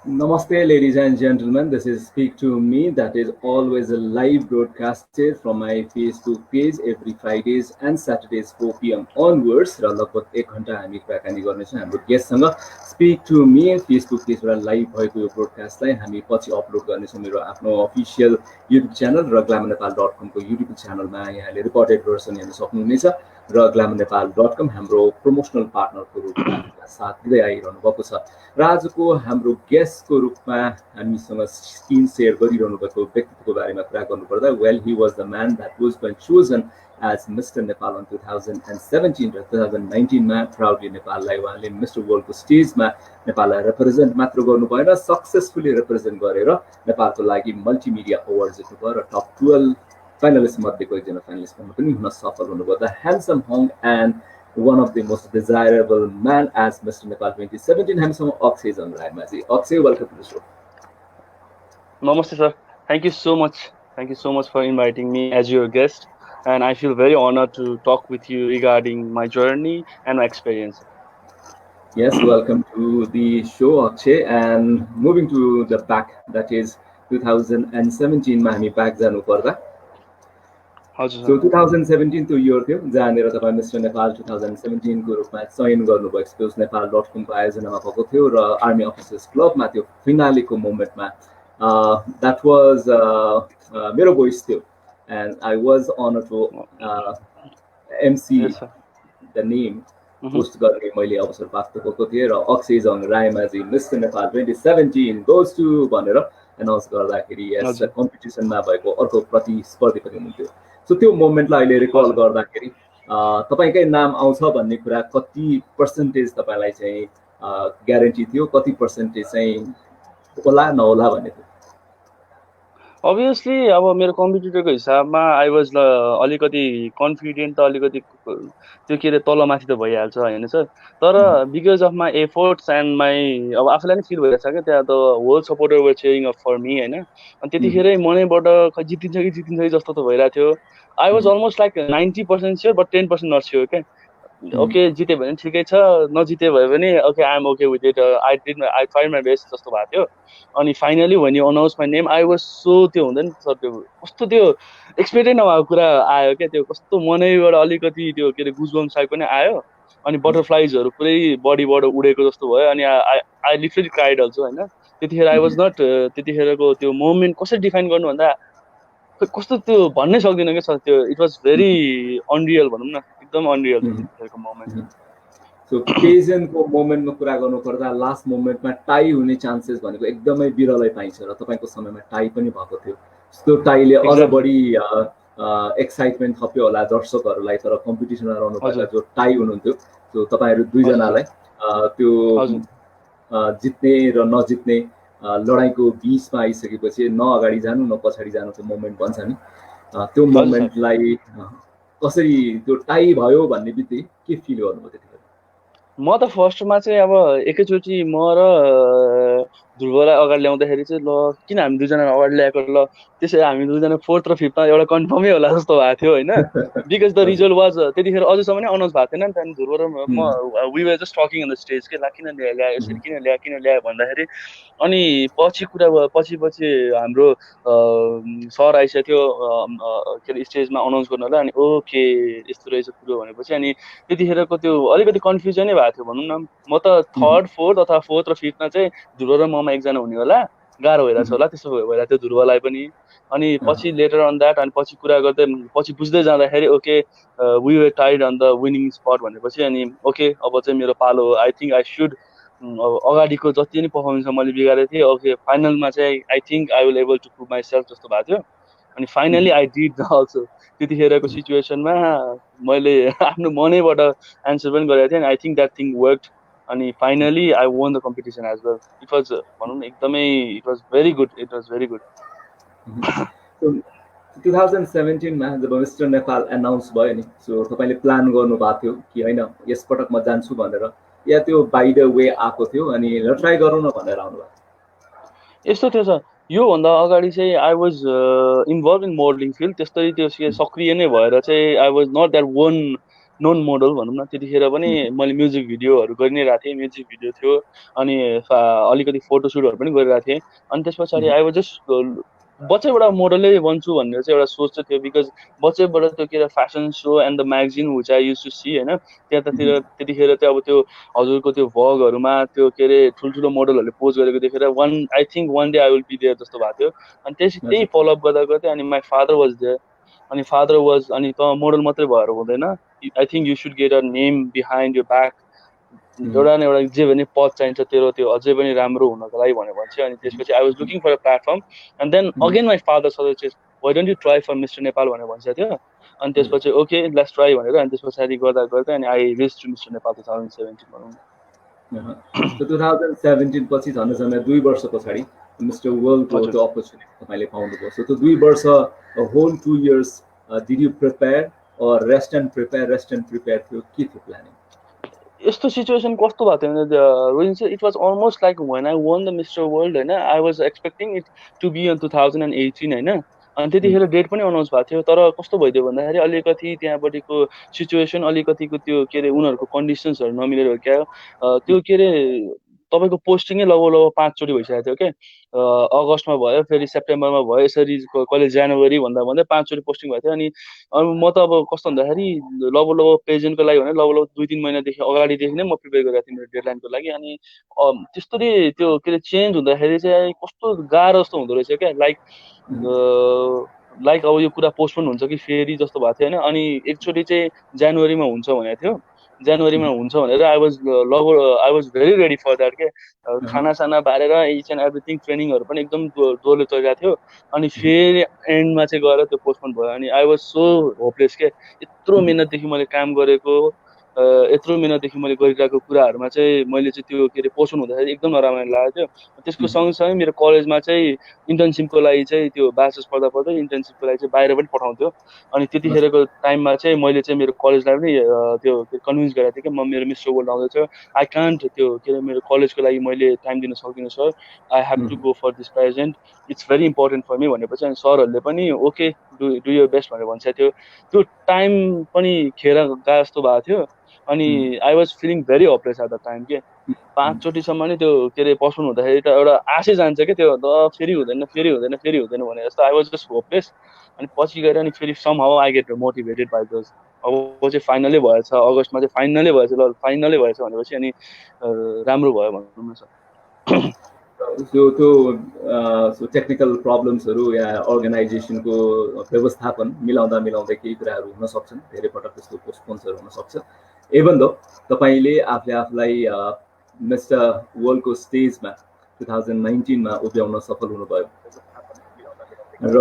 Namaste, ladies and gentlemen. This is Speak to Me. That is always a live broadcasted from my Facebook page every Fridays and Saturdays 4 p.m. onwards. र लगभग 1 घण्टा हामी कुराकानी गर्नेछौँ हाम्रो गेस्टसँग speak to me Facebook पेजबाट live भएको यो ब्रोडकास्टलाई हामी पछि अपलोड गर्नेछौँ मेरो आफ्नो अफिसियल युट्युब च्यानल र glamournepal.com को युट्युब च्यानलमा यहाँले रिकर्डेड भर्सन हेर्न सक्नुहुनेछ र glamournepal.com हाम्रो प्रमोसनल पार्टनरको रूपमा साथ दिँदै आइरहनु भएको छ र आजको हाम्रो गेस्टको रूपमा हामीसँग स्क्रिन सेयर गरिरहनु भएको व्यक्तित्वको बारेमा कुरा गर्नुपर्दा well he was the man that was been chosen as mister Nepal in 2017 र 2019 मा प्राउडली नेपाललाई उहाँले मिस्टर वर्ल्डको स्टेजमा नेपाललाई रिप्रेजेन्ट मात्र गर्नु भएन सक्सेसफुली रिप्रेजेन्ट गरेर नेपालको लागि मल्टिमिडिया अवार्ड जित्नुभयो र टप 12 फाइनलिस्ट मध्येको एकजना फाइनलिस्ट पनि हुन सफल हुनुभयो the handsome hunk and one of the most desirable man as Mr. Nepal 2017 handsome Akshay Zangraimaji. Akshay, welcome to the show. Namaste, sir. Thank you so much. Thank you so much for inviting me as your guest. And I feel very honored to talk with you regarding my journey and my experience. Yes, welcome to the show, Akshay. And moving to the back, that is 2017 ma हामी back जानु पर्दा So 2017 to year थियो जहाँनिर तपाईं mister Nepal 2017 को रूपमा चयन गर्नुभयो exposenepal.com को आयोजनामा भएको थियो र आर्मी अफिसर्स क्लबमा त्यो फिनालेको मोमेन्टमा that was मेरो भोइस थियो and I was honored to MC the name host गर्ने मैले अवसर प्राप्त भएको थिएँ र अक्षय जङ्ग्राइमाजी मिस्टर नेपाल 2017 goes to भनेर एनाउन्स गर्दाखेरि यस कम्पिटिसनमा भएको अर्को प्रतिस्पर्धी पनि हुनुहुन्थ्यो सो त्यो मोमेन्टलाई अहिले रिकल गर्दाखेरि तपाईकै नाम आउँछ भन्ने कुरा कति पर्सेन्टेज तपाईलाई चाहिँ ग्यारेन्टी थियो कति पर्सेन्टेज चाहिँ होला नहोला भन्ने थियो Obviously, अब मेरो कम्पिटिटरको हिसाबमा आई वाज अलिकति कन्फिडेन्ट त अलिकति त्यो के रे तलमाथि त भइहाल्छ हैन सर तर because of my efforts and my अब आफूलाई नि फिल भइरहेछ क्या त्यहाँ त whole supporter were cheering of for me हैन अनि त्यतिखेरै मनैबाट खै जितिन्छ कि जस्तो त भइरहेको थियो I was almost like 90% sure but 10% not sure क्या ओके जिते भने ठिकै छ नजिते भयो भने okay I am okay with it I tried my best जस्तो भएको थियो अनि finally when you announce my name I was so त्यो हुँदैन सर त्यो कस्तो त्यो एक्सपेक्टै नभएको कुरा आयो क्या त्यो कस्तो मनैबाट अलिकति त्यो के अरे गुजबम्स टाइप पनि आयो अनि बटरफ्लाइजहरू पुरै बडीबाट उडेको जस्तो भयो अनि आई लिटरली क्राइड अल्सो हैन त्यतिखेर आई वाज नट त्यतिखेरको त्यो मोमेन्ट कसरी डिफाइन गर्नु भन्दा कस्तो त्यो भन्नै सक्दिनँ क्या सर त्यो इट वाज भेरी अनरियल भनौँ न एकदम अनरियल त्यतिखेरको मोमेन्ट सो पेजेन्टको मोमेन्टमा कुरा गर्नु पर्दा लास्ट मोमेन्टमा टाई हुने चान्सेस भनेको एकदमै बिरलै पाइन्छ र तपाईको समयमा टाई पनि भएको थियो त्यो टाईले अझ बढी एक्साइटमेन्ट थप्यो होला दर्शकहरूलाई तर कम्पिटिसनमा रहनु पर्दा जो टाई हुनुहुन्थ्यो सो तपाईहरु दुई जनालाई त्यो जित्ने र नजित्ने लडाईको बीचमा आइसकेपछि न अगाडि जानु न पछाडी जानुको मोमेन्ट भन्छ नि त्यो मोमेन्टलाई कसरी त्यो टाई भयो भन्ने बित्तिकै के फिल गर्नुभयो त्यतिखेर म त फर्स्टमा चाहिँ अब एकैचोटि म र ध्रुवलाई अगाडि ल्याउँदाखेरि चाहिँ ल किन हामी दुईजना अगाडि ल्याएको ल त्यसै हामी दुईजना फोर्थ र फिफ्थमा एउटा कन्फर्मै होला जस्तो भएको थियो होइन बिकज द रिजल्ट वाज त्यतिखेर अझैसम्म नै अनाउन्स भएको थिएन नि त्यहाँदेखि ध्रुव र म we were just talking in the stage के ला किन ल्यायो यसरी किन ल्यायो भन्दाखेरि अनि पछि हाम्रो सर आइसक्यो के अरे स्टेजमा अनाउन्स गर्नलाई अनि ओके यस्तो रहेछ कुरो भनेपछि अनि त्यतिखेरको त्यो अलिकति कन्फ्युजनै भएको थियो भनौँ न म त थर्ड फोर्थ अथवा फोर्थ र फिफ्थमा चाहिँ ध्रुव र ममा एकजना हुने होला गाह्रो भइरहेछ होला त्यस्तो भइरहेको थियो ध्रुवलाई पनि अनि पछि लेटर अन द्याट अनि पछि कुरा गर्दै पछि बुझ्दै जाँदाखेरि okay we were tied on the winning spot भनेपछि अनि ओके अब चाहिँ मेरो पालो हो आई थिङ्क आई सुड अगाडिको जति नै पर्फर्मेन्स मैले बिगारेको थिएँ ओके फाइनलमा चाहिँ I think I will able to prove myself जस्तो भएको थियो अनि फाइनली आई डिड अल्सो त्यतिखेरको सिचुएसनमा मैले आफ्नो मनैबाट एन्सर पनि गरेको थिएँ I think that thing worked अनि finally I won the competition as well it was भनौँ न एकदमै इट वाज भेरी गुड 2017 मा जब मिस्टर नेपाल एनाउन्स भयो नि सो तपाईले प्लान गर्नु भएको थियो कि हैन यस पटक म जान्छु भनेर या त्यो बाइ द वे आएको थियो अनि ट्राई गरौँ न भनेर आउनुभयो? यस्तो थियो सर, योभन्दा अगाडि चाहिँ I was involve in modelling field, त्यस्तै त्यो सक्रिय नै भएर चाहिँ I was not that one known model भनौँ न। त्यतिखेर पनि मैले म्युजिक भिडियोहरू गरि नै रहेको थिएँ, म्युजिक भिडियो थियो अनि अलिकति फोटोसुटहरू पनि गरिरहेको थिएँ। अनि त्यस पछाडि आई वाज जस्ट बच्चैबाट मोडलै बन्छु भनेर चाहिँ एउटा सोच चाहिँ थियो, बिकज बच्चैबाट त्यो के अरे fashion show and the magazine which I use to see होइन, त्यतातिर त्यतिखेर चाहिँ अब त्यो हजुरको त्यो भगहरूमा त्यो के अरे ठुल्ठुलो मोडलहरूले पोज गरेको देखेर I think one day I will be there जस्तो भएको थियो। अनि त्यही फलोअप गर्दा गर्दै अनि माई फादर वाज देयर, अनि फादर वाज अनि त मोडल मात्रै भएर हुँदैन, I think you should get a name behind your back, एउटा न एउटा जे भने पद चाहिन्छ तेरो, त्यो अझै पनि राम्रो हुनको लागि भनेर भन्छ। अनि त्यसपछि I was looking for a platform and then again my father suggest why don't you try for mister Nepal भनेर भन्छ थियो। अनि त्यसपछि ओके लेट्स ट्राई भनेर अनि त्यस पछाडि गर्दा गर्दै अनि I reach to mister Nepal 2017 भनौँ न। 2017 पछि झन् 2 वर्ष पछाडि मिस्टर वर्ल्डको त्यो अपर्च्युनिटी तपाईँले पाउनुभयो। सो त्यो 2 वर्ष whole 2 years did you prepare or rest and prepare थियो, के थियो प्लानिङ? यस्तो सिचुएसन कस्तो भएको थियो भने Rohin sir, it was almost like when I won the mister world होइन, I was expecting it to be in 2018 होइन। अनि त्यतिखेर डेट पनि अनाउन्स भएको थियो, तर कस्तो भइदियो भन्दाखेरि अलिकति त्यहाँपट्टिको सिचुएसन अलिकतिको त्यो के अरे उनीहरूको कन्डिसन्सहरू नमिलेर क्या त्यो के अरे तपाईँको पोस्टिङै लगभग लगभग 5 चोटि भइसकेको थियो क्या। अगस्तमा भयो, फेरि सेप्टेम्बरमा भयो, यसरी कहिले जनवरी भन्दा भन्दै 5 चोटि पोस्टिङ भएको थियो। अनि म त अब कस्तो भन्दाखेरि लगभग लगभग प्रेजेन्टको लागि भने लगभग लगभग 2-3 महिनादेखि अगाडिदेखि नै म प्रिपेयर गरेको थिएँ मेरो डेडलाइनको लागि। अनि त्यस्तरी त्यो के अरे चेन्ज हुँदाखेरि चाहिँ कस्तो गाह्रो जस्तो हुँदो रहेछ क्या, लाइक अब यो कुरा पोस्टपोन हुन्छ कि फेरि जस्तो भएको थियो होइन। अनि एकचोटि चाहिँ जनवरीमा हुन्छ भनेको थियो, जनवरीमा हुन्छ भनेर I was very ready for that के, खानासाना बारेर इच एन्ड एभ्रिथिङ, ट्रेनिङहरू पनि एकदम जोरले चलिरहेको थियो। अनि फेरि एन्डमा चाहिँ गएर त्यो पोस्टपोन भयो। अनि आई वाज सो होपलेस के, यत्रो मिहिनेतदेखि मैले काम गरेको, यत्रो मिहिनेतदेखि मैले गरिरहेको कुराहरूमा चाहिँ मैले चाहिँ त्यो के अरे पोस्टपोन हुँदाखेरि एकदम नराम्रो लागेको थियो। त्यसको सँगसँगै मेरो कलेजमा चाहिँ इन्टर्नसिपको लागि चाहिँ त्यो ब्याचलर्स पढ्दा पढ्दै इन्टर्नसिपको लागि चाहिँ बाहिर पनि पठाउँथ्यो। अनि त्यतिखेरको टाइममा चाहिँ मैले चाहिँ मेरो कलेजलाई पनि त्यो कन्भिन्स गरेको थिएँ कि म मेरो मिस्टर वर्ल्ड आउँदैछ, आई कान्ट त्यो के अरे मेरो कलेजको लागि मैले टाइम दिन सक्दिनँ sir, I have to go for this present, it's very important for me भनेपछि अनि सरहरूले पनि ओके डु यर बेस्ट भनेर भन्छ थियो। त्यो टाइम पनि खेर गए जस्तो भएको थियो। अनि I was feeling very hopeless at the time के, 5 चोटिसम्म नि त्यो के अरे पोस्टपोन हुँदाखेरि त एउटा आशै जान्छ क्या, त्यो फेरि हुँदैन फेरि हुँदैन फेरि हुँदैन भने जस्तो आई वाज जस्ट होपलेस। अनि पछि गएर अनि फेरि somehow I get motivated by those, अब चाहिँ फाइनलै भएछ, अगस्तमा चाहिँ फाइनलै भएछ, ल फाइनलै भएछ भनेपछि अनि राम्रो भयो भनौँ न सर। त्यो टेक्निकल प्रब्लम्सहरू या अर्गनाइजेसनको व्यवस्थापन मिलाउँदा मिलाउँदै केही कुराहरू हुन सक्छन्, धेरै पटक त्यस्तो पोस्टपोन्सहरू हुन सक्छ। इभन दो तपाईँले आफूलाई मिस्टर वर्ल्डको स्टेजमा 2019मा उभ्याउन सफल हुनुभयो र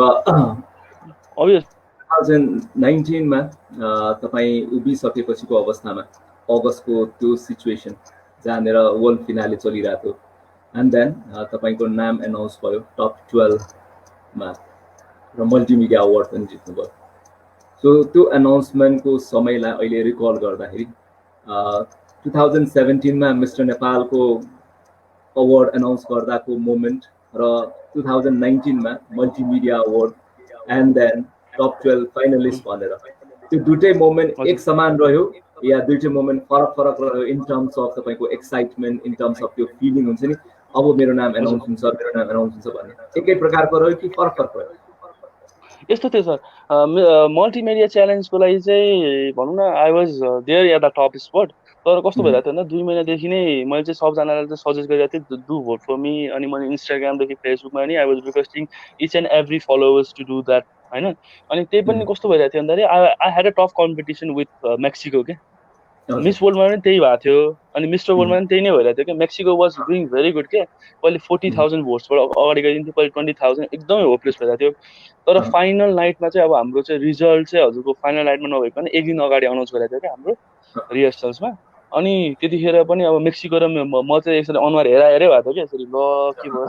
2019मा तपाईँ उभिसकेपछिको अवस्थामा अगस्तको त्यो सिचुएसन जहाँनिर वर्ल्ड फिनाले चलिरहेको थियो एन्ड देन तपाईँको नाम एनाउन्स भयो टप 12मा र मल्टिमिडिया अवार्ड पनि जित्नुभयो। सो त्यो एनाउन्समेन्टको समयलाई अहिले रिकल गर्दाखेरि 2017मा मिस्टर नेपालको अवार्ड एनाउन्स गर्दाको मोमेन्ट र 2019मा multimedia award and then top 12 finalist भनेर त्यो दुइटै मोमेन्ट एक समान रह्यो या दुइटै मोमेन्ट फरक फरक रह्यो इन टर्म्स अफ तपाईँको एक्साइटमेन्ट, इन टर्म्स अफ त्यो फिलिङ हुन्छ नि अब मेरो नाम एनाउन्स हुन्छ, मेरो नाम एनाउन्स हुन्छ भन्ने एकै प्रकारको रह्यो कि फरक फरक रह्यो? यस्तो थियो सर, मल्टिमिडिया च्यालेन्जको लागि चाहिँ भनौँ न I was there at the top spot. तर कस्तो भइरहेको थियो भने 2 महिनादेखि नै मैले चाहिँ सबजनालाई चाहिँ सजेस्ट गरिरहेको थिएँ डु भोट फर मी। अनि मैले इन्स्टाग्रामदेखि फेसबुकमा नि I was requesting each and every followers to do that होइन। अनि त्यही पनि कस्तो भइरहेको थियो भन्दाखेरि I had a tough competition with Mexico के, मिस वर्ल्डमा पनि त्यही भएको थियो अनि मिस्टर वर्ल्डमा पनि त्यही नै भइरहेको थियो कि Mexico was doing very good के, कहिले 40,000 भोट्सबाट अगाडि गइदिन्थ्यो, कहिले 20,000, एकदमै होपलेस भइरहेको थियो। तर फाइनल नाइटमा चाहिँ अब हाम्रो चाहिँ रिजल्ट चाहिँ हजुरको फाइनल नाइटमा नभइकन एक दिन अगाडि अनाउन्स गरेको थियो क्या हाम्रो रिहर्सल्समा। अनि त्यतिखेर पनि अब मेक्सिको र म चाहिँ यसरी अनुहार हेरै भएको थियो कि यसरी ल के भयो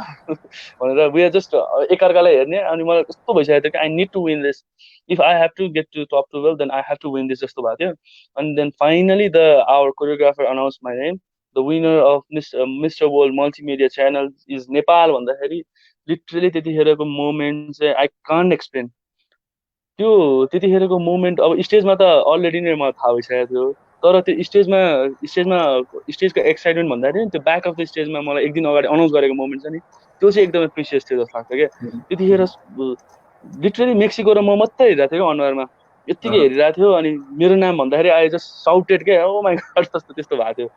भनेर वी आर जस्ट एकअर्कालाई हेर्ने। अनि मलाई कस्तो भइसकेको थियो कि I need to win this, if I have to get to top 12 then I have to win this जस्तो भएको थियो। अनि then finally our choreographer announce my name the winner of mister world multimedia channel is Nepal भन्दाखेरि literally त्यतिखेरको moment चाहिँ I can't explain. त्यो त्यतिखेरको moment अब स्टेजमा त अलरेडी नै मलाई थाहा भइसकेको थियो, तर त्यो स्टेजमा स्टेजको एक्साइटमेन्ट भन्दाखेरि त्यो ब्याक अफ द स्टेजमा मलाई एक दिन अगाडि अनाउन्स गरेको मोमेन्ट छ नि, त्यो चाहिँ एकदमै प्रिसियस थियो जस्तो लाग्छ क्या। त्यतिखेर लिटरली मेक्सिको र म मात्रै हेरिरहेको थियो क्या अनुहारमा, यत्तिकै हेरिरहेको थियो। अनि मेरो नाम भन्दाखेरि आई जस्ट साउटेड क्या, ओ माई गड जस्तो त्यस्तो भएको थियो।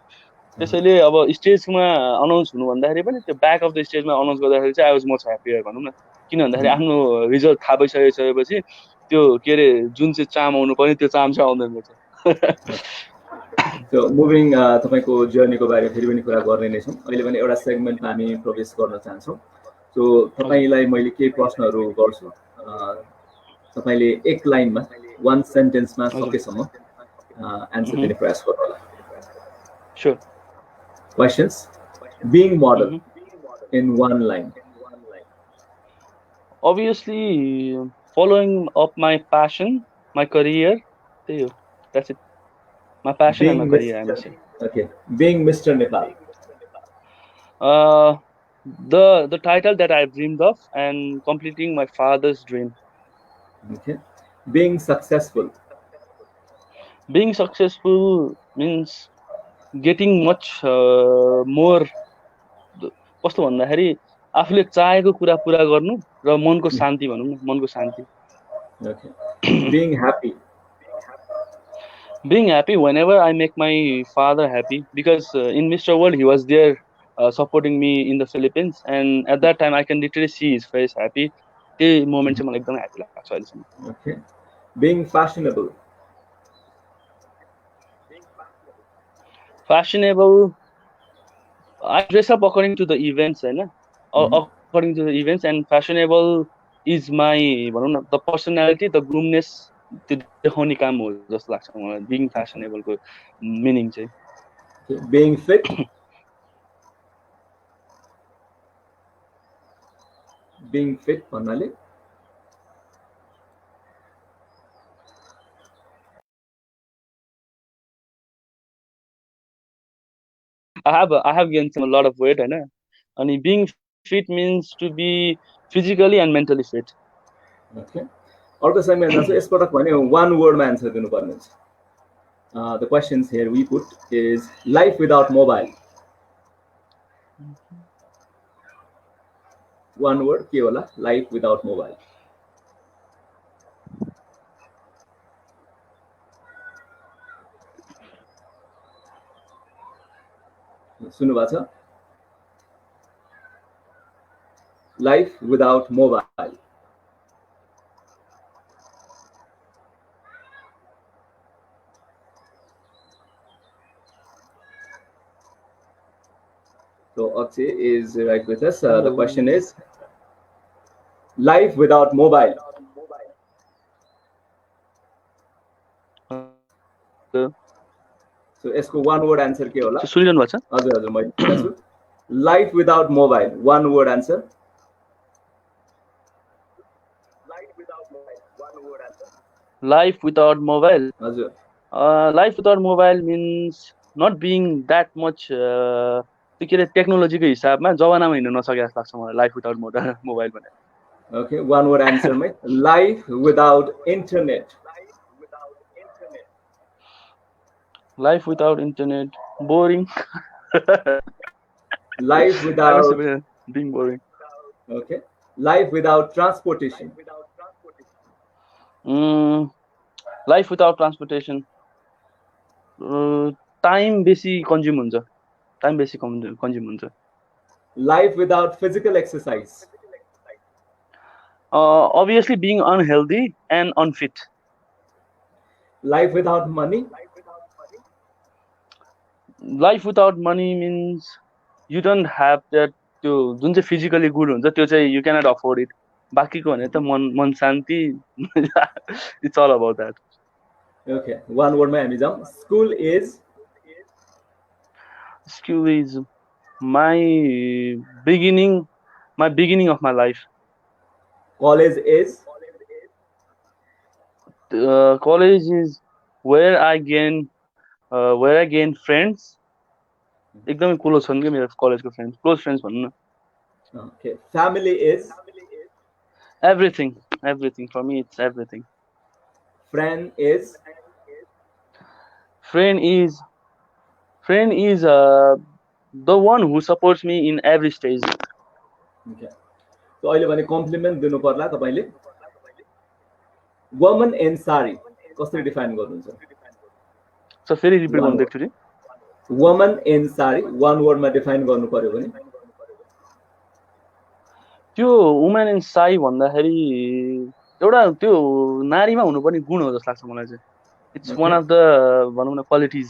त्यसैले अब स्टेजमा अनाउन्स हुनु भन्दाखेरि पनि त्यो ब्याक अफ द स्टेजमा अनाउन्स गर्दाखेरि चाहिँ आई वाज मच ह्याप्पियर भनौँ न। किन भन्दाखेरि आफ्नो रिजल्ट थाहा भइसकेपछि त्यो के अरे जुन चाहिँ चाम आउनु पर्ने त्यो चाम चाहिँ आउँदैन रहेछ। सो मुभिङ तपाईँको जर्नीको बारेमा फेरि पनि कुरा गर्ने नै छौँ। अहिले पनि एउटा सेगमेन्टमा हामी प्रवेश गर्न चाहन्छौँ। सो तपाईँलाई मैले केही प्रश्नहरू गर्छु, तपाईँले एक लाइनमा वान सेन्टेन्समा सकेसम्म एन्सर दिने प्रयास गर्नु होला। Sure. Questions. Being model in one line. Obviously, following up my passion, my career. That's it. My passion Being and my career, I must say. Okay. Being Mr. Nepal. The title that I've dreamed of and completing my father's dream. Okay. Being successful. Being successful means getting much more. कस्तो भन्दाखेरि आफूले चाहेको कुरा पुरा गर्नु र मनको शान्ति भनौँ न, मनको शान्ति। Okay. Being happy. Being happy whenever I make my father happy, because in Mr. World he was there supporting me in the Philippines, and at that time I can literally see his face happy. त्यही moment चाहिँ मलाई एकदमै happy लाग्छ अहिलेसम्म। Okay. Being fashionable. Fashionable, I dress up according to the events, हैन, according to the events, and fashionable is my भनौँ न the personality, the groomness, त्यो देखाउने काम हो जस्तो लाग्छ मलाई being fashionable को मिनिङ चाहिँ। Being fit. Being fit भन्नाले I have gained a lot of weight, हैन, अनि being fit means to be physically and mentally fit. Okay. अर्को सेगमेन्ट जान्छ, यसपटक भने वान वर्डमा एन्सर दिनुपर्ने छ। The questions here we put is life without mobile. One word के होला? Life without mobile. सुन्नु भएको छ? Life without mobile. So Akshay is right with us. The question is life without mobile. So यसको one word answer के होला? सुनिरहनु भएको छ? हजुर हजुर मैले भन्छु। Life without mobile. One word answer. Life without mobile. One word answer. Life without mobile. हजुर। Life without mobile means not being that much त्यो के अरे टेक्नोलोजीको हिसाबमा जमानामा हिँड्न नसके जस्तो लाग्छ मलाई लाइफ विदाउट मोबाइल भनेर। Okay, one word answer mate. Life without internet. Life without internet, boring. Life without being boring. Okay. Life without transportation. Life without transportation. Time बेसी कन्ज्युम हुन्छ। टाइम बेसी कन्ज्युम हुन्छ। Life without physical exercise. Obviously being unhealthy and unfit. Life without money. Life without money means you don't have that, त्यो जुन चाहिँ physically good हुन्छ त्यो चाहिँ you cannot afford it. बाँकीको भने त मन शान्ति, it's all about that. Okay, one word मा हामी जाउँ। School is my beginning of my life. College is college is where I gain friends एकदमै क्लोज छन् कि मेरो कलेजको फ्रेन्ड्स, क्लोज फ्रेन्ड्स भन्नु न। Okay. Family is. Everything, everything for me, it's everything. Friend is. Friend is the one who supports me in every stage. Okay. So अहिले भने complement दिनु पर्ला तपाईले। वुमन इन साडी कसरी डिफाइन गर्नुहुन्छ? So फेरि रिपिट गर्नु एकचोटि। वुमन इन साडी वन वर्डमा डिफाइन गर्नु पर्यो भने त्यो वुमन इन साडी भन्दाखेरि एउटा त्यो नारीमा हुनुपर्ने गुण हो जस्तो लाग्छ मलाई चाहिँ। इट्स वान अफ द भनौँ न qualities.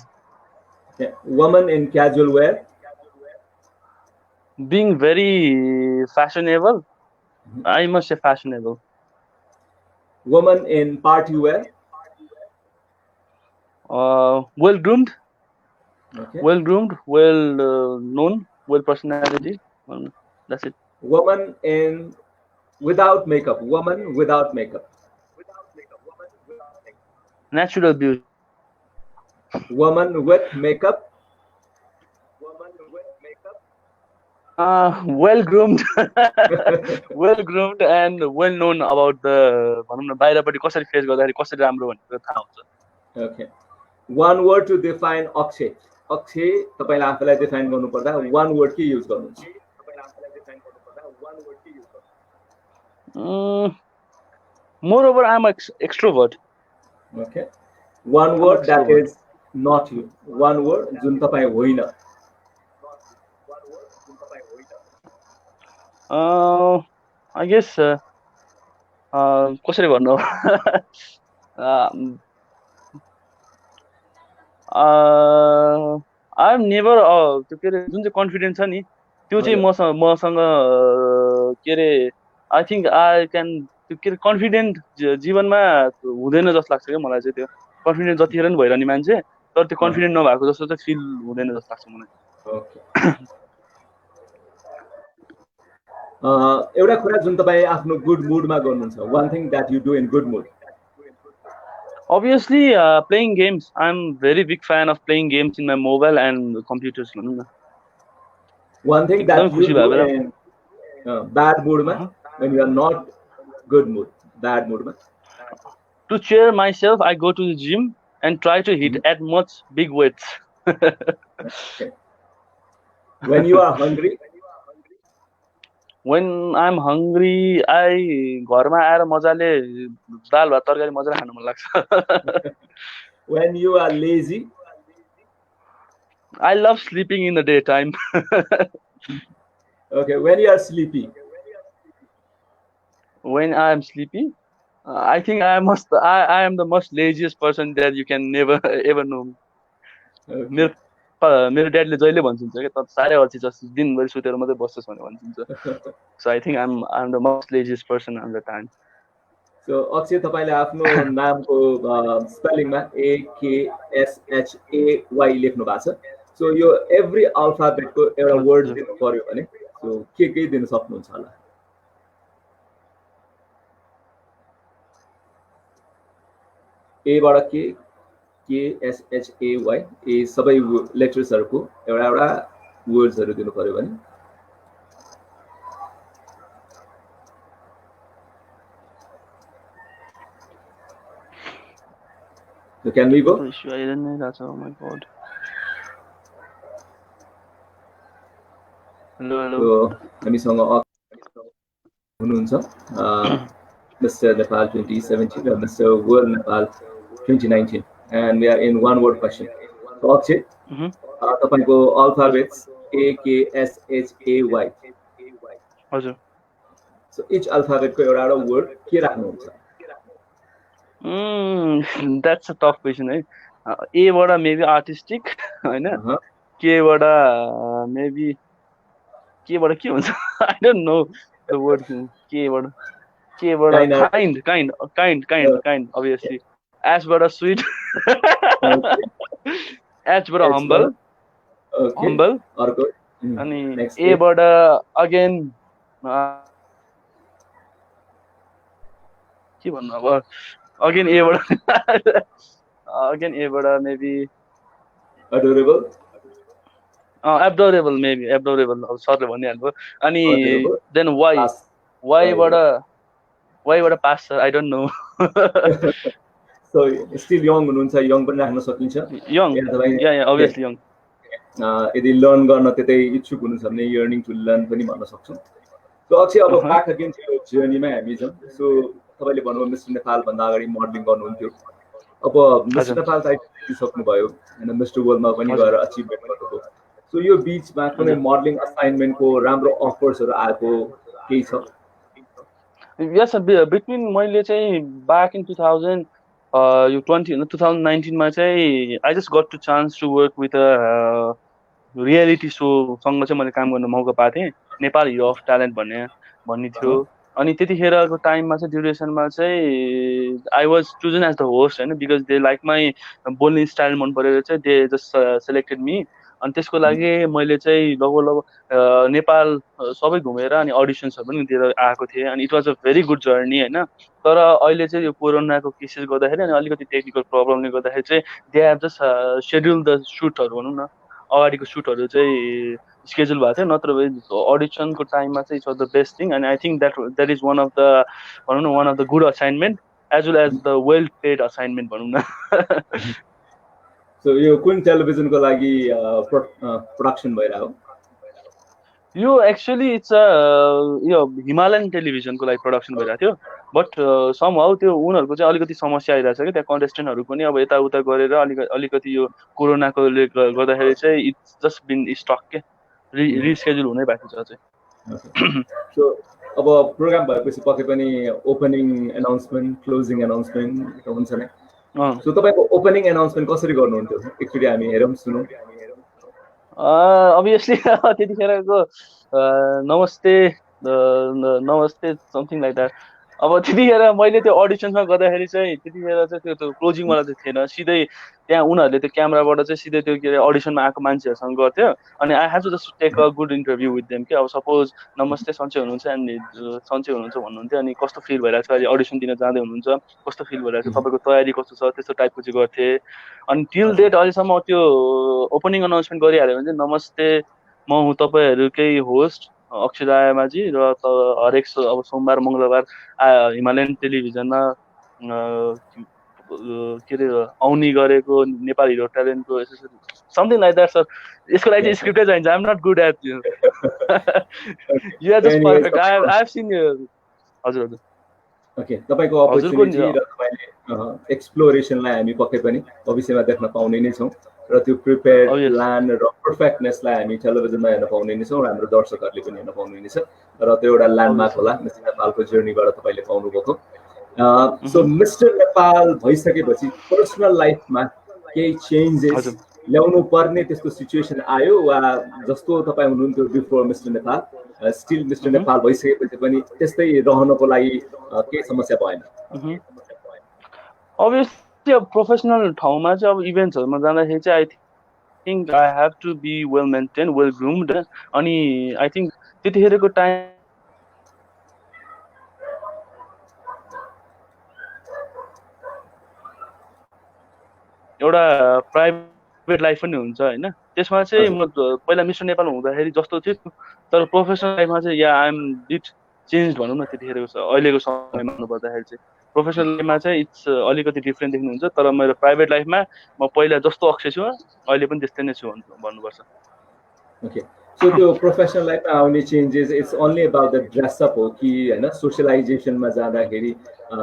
Woman in casual wear being very fashionable, I must say fashionable. Woman in party wear, well groomed, okay. well known, well personality. That's it. Woman in without makeup, woman without makeup. Natural beauty. Woman with makeup. Well groomed, well groomed and well known about the भनौँ न बाहिरपट्टि कसरी face गर्दाखेरि कसरी राम्रो भनेर थाहा हुन्छ। Okay. One word to define Akshay. Akshay तपाईले आफैलाई डिफाइन गर्नु पर्दा one word के युज गर्नुहुन्छ? Moreover, I'm an extrovert. Okay. One word that is not you. One word जुन तपाई होइन. I guess कसरी भन्नु I'm never त्यो के अरे जुन चाहिँ कन्फिडेन्स छ नि त्यो चाहिँ मसँग के अरे आई थिङ्क आई क्यान त्यो के अरे कन्फिडेन्ट जीवनमा हुँदैन जस्तो लाग्छ क्या मलाई चाहिँ। त्यो कन्फिडेन्ट जतिखेर पनि भइरहने मान्छे तर त्यो कन्फिडेन्ट नभएको जस्तो चाहिँ फिल हुँदैन जस्तो लाग्छ मलाई। एउटा कुरा जुन तपाई आफ्नो गुड मुडमा गर्नुहुन्छ, one thing that you do in good mood. Obviously, playing games. I'm very big fan of playing games in my mobile and computers. One thing that you do in bad mood when you are not good mood, bad mood. To cheer myself, I go to the gym and try to hit at much big weights. Okay. When you are hungry. When I'm hungry, I घरमा आएर मजाले दाल भात तरकारी मजाले खान मन लाग्छ। When you are lazy, I love sleeping in the daytime. Okay, when you are sleepy. When I am sleepy, I think I am the most laziest person that you can never ever know. Okay. मेरो ड्याडीले जहिले भन्छन्छ कि त साह्रै अल्छी छ दिनभरि सुतेर मात्रै बस्छस् भनेर भन्छन्छ। So I think I'm the most laziest person at the time. So Akshay तपाईले आफ्नो नामको स्पेलिङमा AKSHAY लेख्नु भएको छ। So यो एभ्री अल्फाबेटको एउटा वर्ड दिनु पर्यो भने सो के दिन सक्नुहुन्छ होला? ए बाट के KSHAY ए सबै लेटर्सहरुको एउटा वर्ड्सहरु दिनु पर्यो भने So can we go? Oh my god. Hello. So हामीसँग हुनुहुन्छ Mr. Nepal 2017 and Mr. World Nepal 2019 and we are in one word question. So Akshay, तपाईको alphabets AKSHAY. हजुर. So each alphabet को एउटा word के राख्नुहुन्छ? That's a tough question है। A बाट maybe artistic हैन? K बाट maybe के हुन्छ? I don't know the word K बाट kind obviously. H बाट sweet. H बाट humble. Okay. Humble. अर्को अनि A बाट again के भन्नु अब again A बाट maybe adorable. Adorable maybe adorable अब सरले भनिहाल्नुभयो अनि हजुर हो देन वाइ पास वाइबाट वाइबाट pass sir I don't know so still young हुनुहुन्छ यङ पनि राख्न सकिन्छ यङ या तपाईँ या ओके अभियसली यङ यदि लर्न गर्न त्यतै इच्छुक हुनुहुन्छ भने यर्निङ टु लर्न पनि भन्न सक्छौँ सो अक्षय अब ब्याक अगेन त्यो जर्नीमै हामी जाउँ सो तपाईँले भन्नुभयो मिस्टर नेपालभन्दा अगाडि मोडलिङ गर्नुहुन्थ्यो अब मिस्टर हजुर नेपाल टाइटल जितिसक्नुभयो होइन मिस्टर वर्ल्डमा पनि हजुर गएर अचिभमेन्ट गर्नुभयो सो यो बिचमा कुनै हजुर मोडलिङ असाइनमेन्टको राम्रो अफर्सहरू आएको केही छ यस बिट्विन मैले चाहिँ ब्याक इन 2000 यो 2019मा चाहिँ I just got to chance to work with reality सोसँग चाहिँ मैले काम गर्न मौका पाएको थिएँ नेपाल हिरो अफ ट्यालेन्ट भन्ने थियो अनि त्यतिखेरको टाइममा चाहिँ ड्युरेसनमा चाहिँ I was chosen as the host होइन बिकज दे लाइक माई बोल्ने स्टाइल मन परेर चाहिँ दे जस्ट सेलेक्टेड मी अनि त्यसको लागि मैले चाहिँ लगभग नेपाल सबै घुमेर अनि अडिसन्सहरू पनि दिएर आएको थिएँ अनि it was a very good journey होइन तर अहिले चाहिँ यो कोरोनाको केसेस गर्दाखेरि अनि अलिकति टेक्निकल प्रब्लमले गर्दाखेरि चाहिँ they have just schedule the सुटहरू भनौँ न अगाडिको सुटहरू चाहिँ स्केड्युल भएको थियो नत्र भए अडिसनको टाइममा चाहिँ it's was the best thing अनि I think that is one of the भनौँ न one of the good assignment as well as the well paid assignment भनौँ न सो यो कुन टेलिभिजनको लागि प्रोडक्सन भइरहेको यो एक्चुअली इट्स यो हिमालयन टेलिभिजनको लागि प्रडक्सन भइरहेको थियो बट समहाउ त्यो उनीहरूको चाहिँ अलिकति समस्या आइरहेको छ कि त्यहाँ कन्टेस्टेन्टहरू पनि अब यताउता गरेर अलिकति यो कोरोनाकोले गर्दाखेरि चाहिँ इट्स जस्ट बिन स्टक के रिस्केड्युल हुनै बाँकी छ चाहिँ सो अब प्रोग्राम भएपछि पक्कै पनि ओपनिङ एनाउन्समेन्ट क्लोजिङ एनाउन्समेन्ट हुन्छ नै सो तपाईँको ओपनिङ एनाउन्समेन्ट कसरी गर्नुहुन्थ्यो एकचोटि हामी हेरौँ सुनौँ अभियसली त्यतिखेरको नमस्ते नमस्ते समथिङ लाइक द्याट अब त्यतिखेर मैले त्यो अडिसनमा गर्दाखेरि चाहिँ त्यतिखेर चाहिँ त्यो क्लोजिङवाला चाहिँ थिएन सिधै त्यहाँ उनीहरूले त्यो क्यामेराबाट चाहिँ सिधै त्यो के अरे अडिसनमा आएको मान्छेहरूसँग गर्थ्यो अनि I have to just take a good interview with them कि अब सपोज नमस्ते सन्चै हुनुहुन्छ अनि सन्चै हुनुहुन्छ भन्नुहुन्थ्यो अनि कस्तो फिल भइरहेको छ अहिले अडिसन दिन जाँदै हुनुहुन्छ कस्तो फिल भइरहेको छ तपाईँको तयारी कस्तो छ त्यस्तो टाइपको चाहिँ गर्थेँ अनि टिल डेट अहिलेसम्म त्यो ओपनिङ अनाउन्समेन्ट गरिहाल्यो भने चाहिँ नमस्ते म हुँ तपाईँहरूकै होस्ट अक्षय रायमाझी र हरेक अब सोमबार मङ्गलबार हिमालयन टेलिभिजनमा के अरे आउने गरेको नेपाल हिरो ट्यालेन्टको समथिङ लाइक द्याट सर यसको लागि चाहिँ स्क्रिप्टै चाहिन्छ I am not good at you are just perfect I have seen हजुर हजुर ओके तपाईँको अपर्च्युनिटी र तपाईँले एक्सप्लोरेसनलाई हामी पक्कै पनि भविष्यमा देख्न पाउने नै छौँ र त्यो प्रिपेयर प्लान र पर्फेक्टनेसलाई हामी टेलिभिजनमा हेर्न पाउने नै छौँ र हाम्रो दर्शकहरूले पनि हेर्न पाउने नै छ र त्यो एउटा ल्यान्डमार्क होला मिस्टर नेपालको जर्नीबाट तपाईँले पाउनुभएको सो मिस्टर नेपाल भइसकेपछि पर्सनल लाइफमा केही चेन्जेस ल्याउनु पर्ने त्यस्तो सिचुएसन आयो वा जस्तो तपाईँ हुनुहुन्थ्यो before mister Nepal still mister Nepal भइसकेपछि पनि त्यस्तै रहनको लागि केही समस्या भएन अभियसली अब प्रोफेसनल ठाउँमा चाहिँ अब इभेन्ट्सहरूमा जाँदाखेरि चाहिँ I think I have to be well maintain well groomed अनि आई थिङ्क त्यतिखेरको टाइम एउटा प्राइभेट लाइफ पनि हुन्छ होइन त्यसमा चाहिँ म पहिला मिस्टर नेपाल हुँदाखेरि जस्तो थियो तर प्रोफेसनल लाइफमा चाहिँ या आइएम बिट चेन्ज भनौँ न त्यतिखेरको अहिलेको समयमा भन्नुपर्दाखेरि चाहिँ प्रोफेसनल लाइफमा चाहिँ इट्स अलिकति डिफ्रेन्ट देख्नुहुन्छ तर मेरो प्राइभेट लाइफमा म पहिला जस्तो अक्षय छु अहिले पनि त्यस्तै नै छु भन्नुपर्छ ओके सो त्यो प्रोफेसनल लाइफमा आउने changes it's only about the dress up हो कि होइन सोसियलाइजेसनमा जाँदाखेरि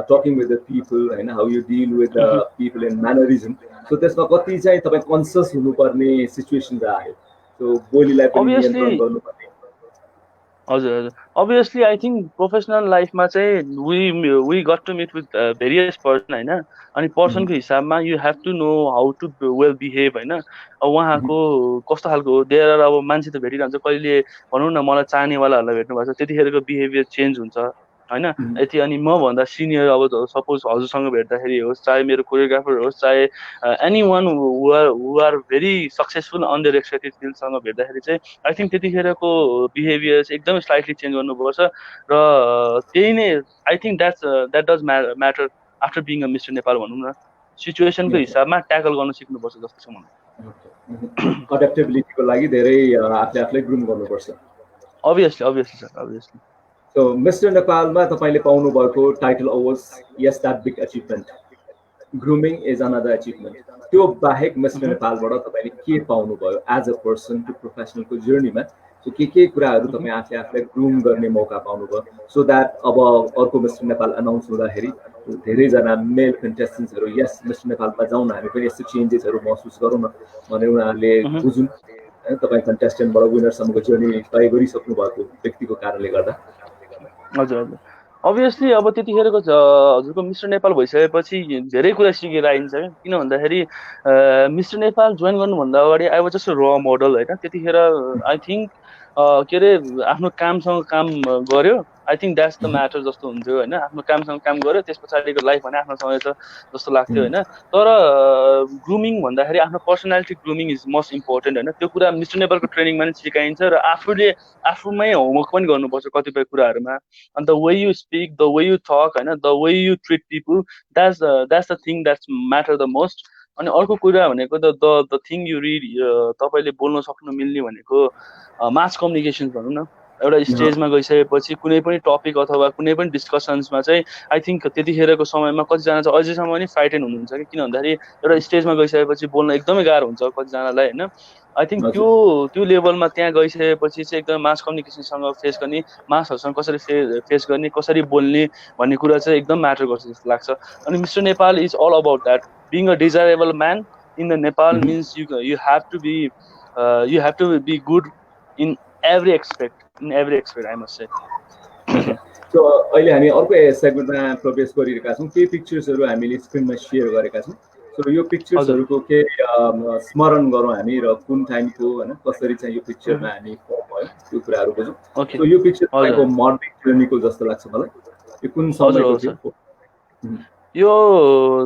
टकिङ विथ द पिपल होइन how you deal with the people in mannerism so त्यसमा कति चाहिँ तपाईँ कन्सियस हुनुपर्ने सिचुएसन आयो सो बोलीलाई पनि नियन्त्रण गर्नुपर्ने हजुर हजुर अभियसली आई थिङ्क प्रोफेसनल लाइफमा चाहिँ we got to meet with various person होइन अनि पर्सनको हिसाबमा you have to know how to well behave होइन अब उहाँको कस्तो खालको हो देयर अब मान्छे त भेटिरहन्छ कहिले भनौँ न मलाई चाहनेवालाहरूलाई भेट्नु भएको छ त्यतिखेरको बिहेभियर चेन्ज हुन्छ होइन यति अनि मभन्दा सिनियर अब सपोज हजुरसँग भेट्दाखेरि होस् चाहे मेरो कोरियोग्राफर होस् चाहे any one who are very successful on their respective फिल्डसँग भेट्दाखेरि चाहिँ आई थिङ्क त्यतिखेरको बिहेभियर चाहिँ एकदमै स्लाइटली चेन्ज गर्नुपर्छ र त्यही नै I think that does matter after being a mister Nepal भनौँ न सिचुएसनको हिसाबमा ट्याकल गर्न सिक्नुपर्छ जस्तो छ मलाई अड्याप्टेबिलिटीको लागि धेरै आफूले आफूलाई ग्रुम गर्नुपर्छ। Obviously sir, obviously. So mister नेपालमा तपाईँले पाउनुभएको title awards, yes that big achievement, grooming is another achievement. त्यो बाहेक मिस्टर नेपालबाट तपाईँले के पाउनुभयो एज अ पर्सन टु प्रोफेसनलको जर्नीमा? सो के कुराहरू तपाईँ आफूले आफूलाई ग्रुम गर्ने मौका पाउनुभयो, सो द्याट अब अर्को मिस्टर नेपाल अनाउन्स हुँदाखेरि धेरैजना मेल कन्टेस्टेन्ट्सहरू यस मिस्टर नेपालमा जाउँ न, हामी पनि यस्तो चेन्जेसहरू महसुस गरौँ न भनेर उनीहरूले बुझुन्। तपाईँ कन्टेस्टेन्टबाट विनरसम्मको जर्नी तय गरिसक्नु भएको व्यक्तिको कारणले गर्दा। हजुर हजुर, अभियसली अब त्यतिखेरको हजुरको मिस्टर नेपाल भइसकेपछि धेरै कुरा सिकेर आइन्छ क्या। किन भन्दाखेरि मिस्टर नेपाल जोइन गर्नुभन्दा अगाडि आई वाज जस्ट र मोडल होइन। त्यतिखेर आई थिङ्क के अरे आफ्नो कामसँग काम गर्यो, I think that's the matter जस्तो हुन्थ्यो होइन। आफ्नो कामसँग काम गर्यो, त्यस पछाडिको लाइफ भने आफ्नो समय छ जस्तो लाग्थ्यो होइन। तर ग्रुमिङ भन्दाखेरि आफ्नो personality grooming is most important होइन। त्यो कुरा मिस्टर नेपालको ट्रेनिङमा पनि सिकाइन्छ र आफूमै होमवर्क पनि गर्नुपर्छ कतिपय कुराहरूमा। And the way you speak, the way you talk, and the way you treat people, that's the thing that matter the most. अनि अर्को कुरा भनेको the thing you read, तपाईँले बोल्न सक्नु मिल्ने भनेको मास कम्युनिकेसन भनौँ न। एउटा स्टेजमा गइसकेपछि कुनै पनि टपिक अथवा कुनै पनि डिस्कसन्समा चाहिँ आई थिङ्क त्यतिखेरको समयमा कतिजना चाहिँ अझैसम्म पनि फ्राइटेन हुनुहुन्छ कि। किन भन्दाखेरि एउटा स्टेजमा गइसकेपछि बोल्न एकदमै गाह्रो हुन्छ कतिजनालाई होइन। आई थिङ्क त्यो लेभलमा त्यहाँ गइसकेपछि चाहिँ एकदम मास कम्युनिकेसनसँग फेस गर्ने, मासहरूसँग कसरी फेस गर्ने, कसरी बोल्ने भन्ने कुरा चाहिँ एकदम म्याटर गर्छ जस्तो लाग्छ। अनि mister Nepal is all about that. Being a desirable man in the Nepal means you have to be good in every expect I must say. So अहिले हामी अर्को सेगमेन्टमा प्रवेश गरिरहेका छौँ। केही पिक्चर्सहरू हामीले स्क्रिनमा सेयर गरेका छौँ। सो यो पिक्चर्सहरूको के स्मरण गरौँ हामी र कुन टाइमको होइन कसरी चाहिँ यो पिक्चरमा हामी भयो त्यो कुराहरू बुझौँ। सो यो पिक्चर तपाईँको मर्निङ जर्नीको जस्तो लाग्छ मलाई। यो कुन समयको थियो? यो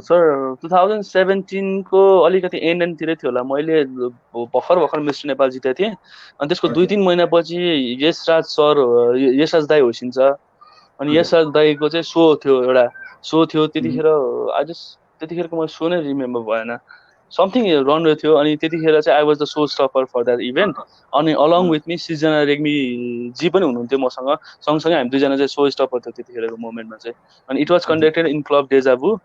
सर 2017 को अलिकति एन्डतिर थियो होला। मैले भर्खर मिस्टर नेपाल जितेको थिएँ। अनि त्यसको 2-3 महिनापछि यशराज दाई होसिन्छ। अनि यशराज दाईको चाहिँ सो थियो त्यतिखेर। त्यतिखेरको मैले सो नै रिमेम्बर भएन, समथिङ रनवे थियो। अनि त्यतिखेर चाहिँ I was the show stopper for that event. अनि along with me Srijana Regmi ji पनि हुनुहुन्थ्यो मसँग, सँगसँगै हामी दुईजना चाहिँ सो स्टपर थियो त्यतिखेरको मोमेन्टमा चाहिँ। अनि it was conducted in club deja vu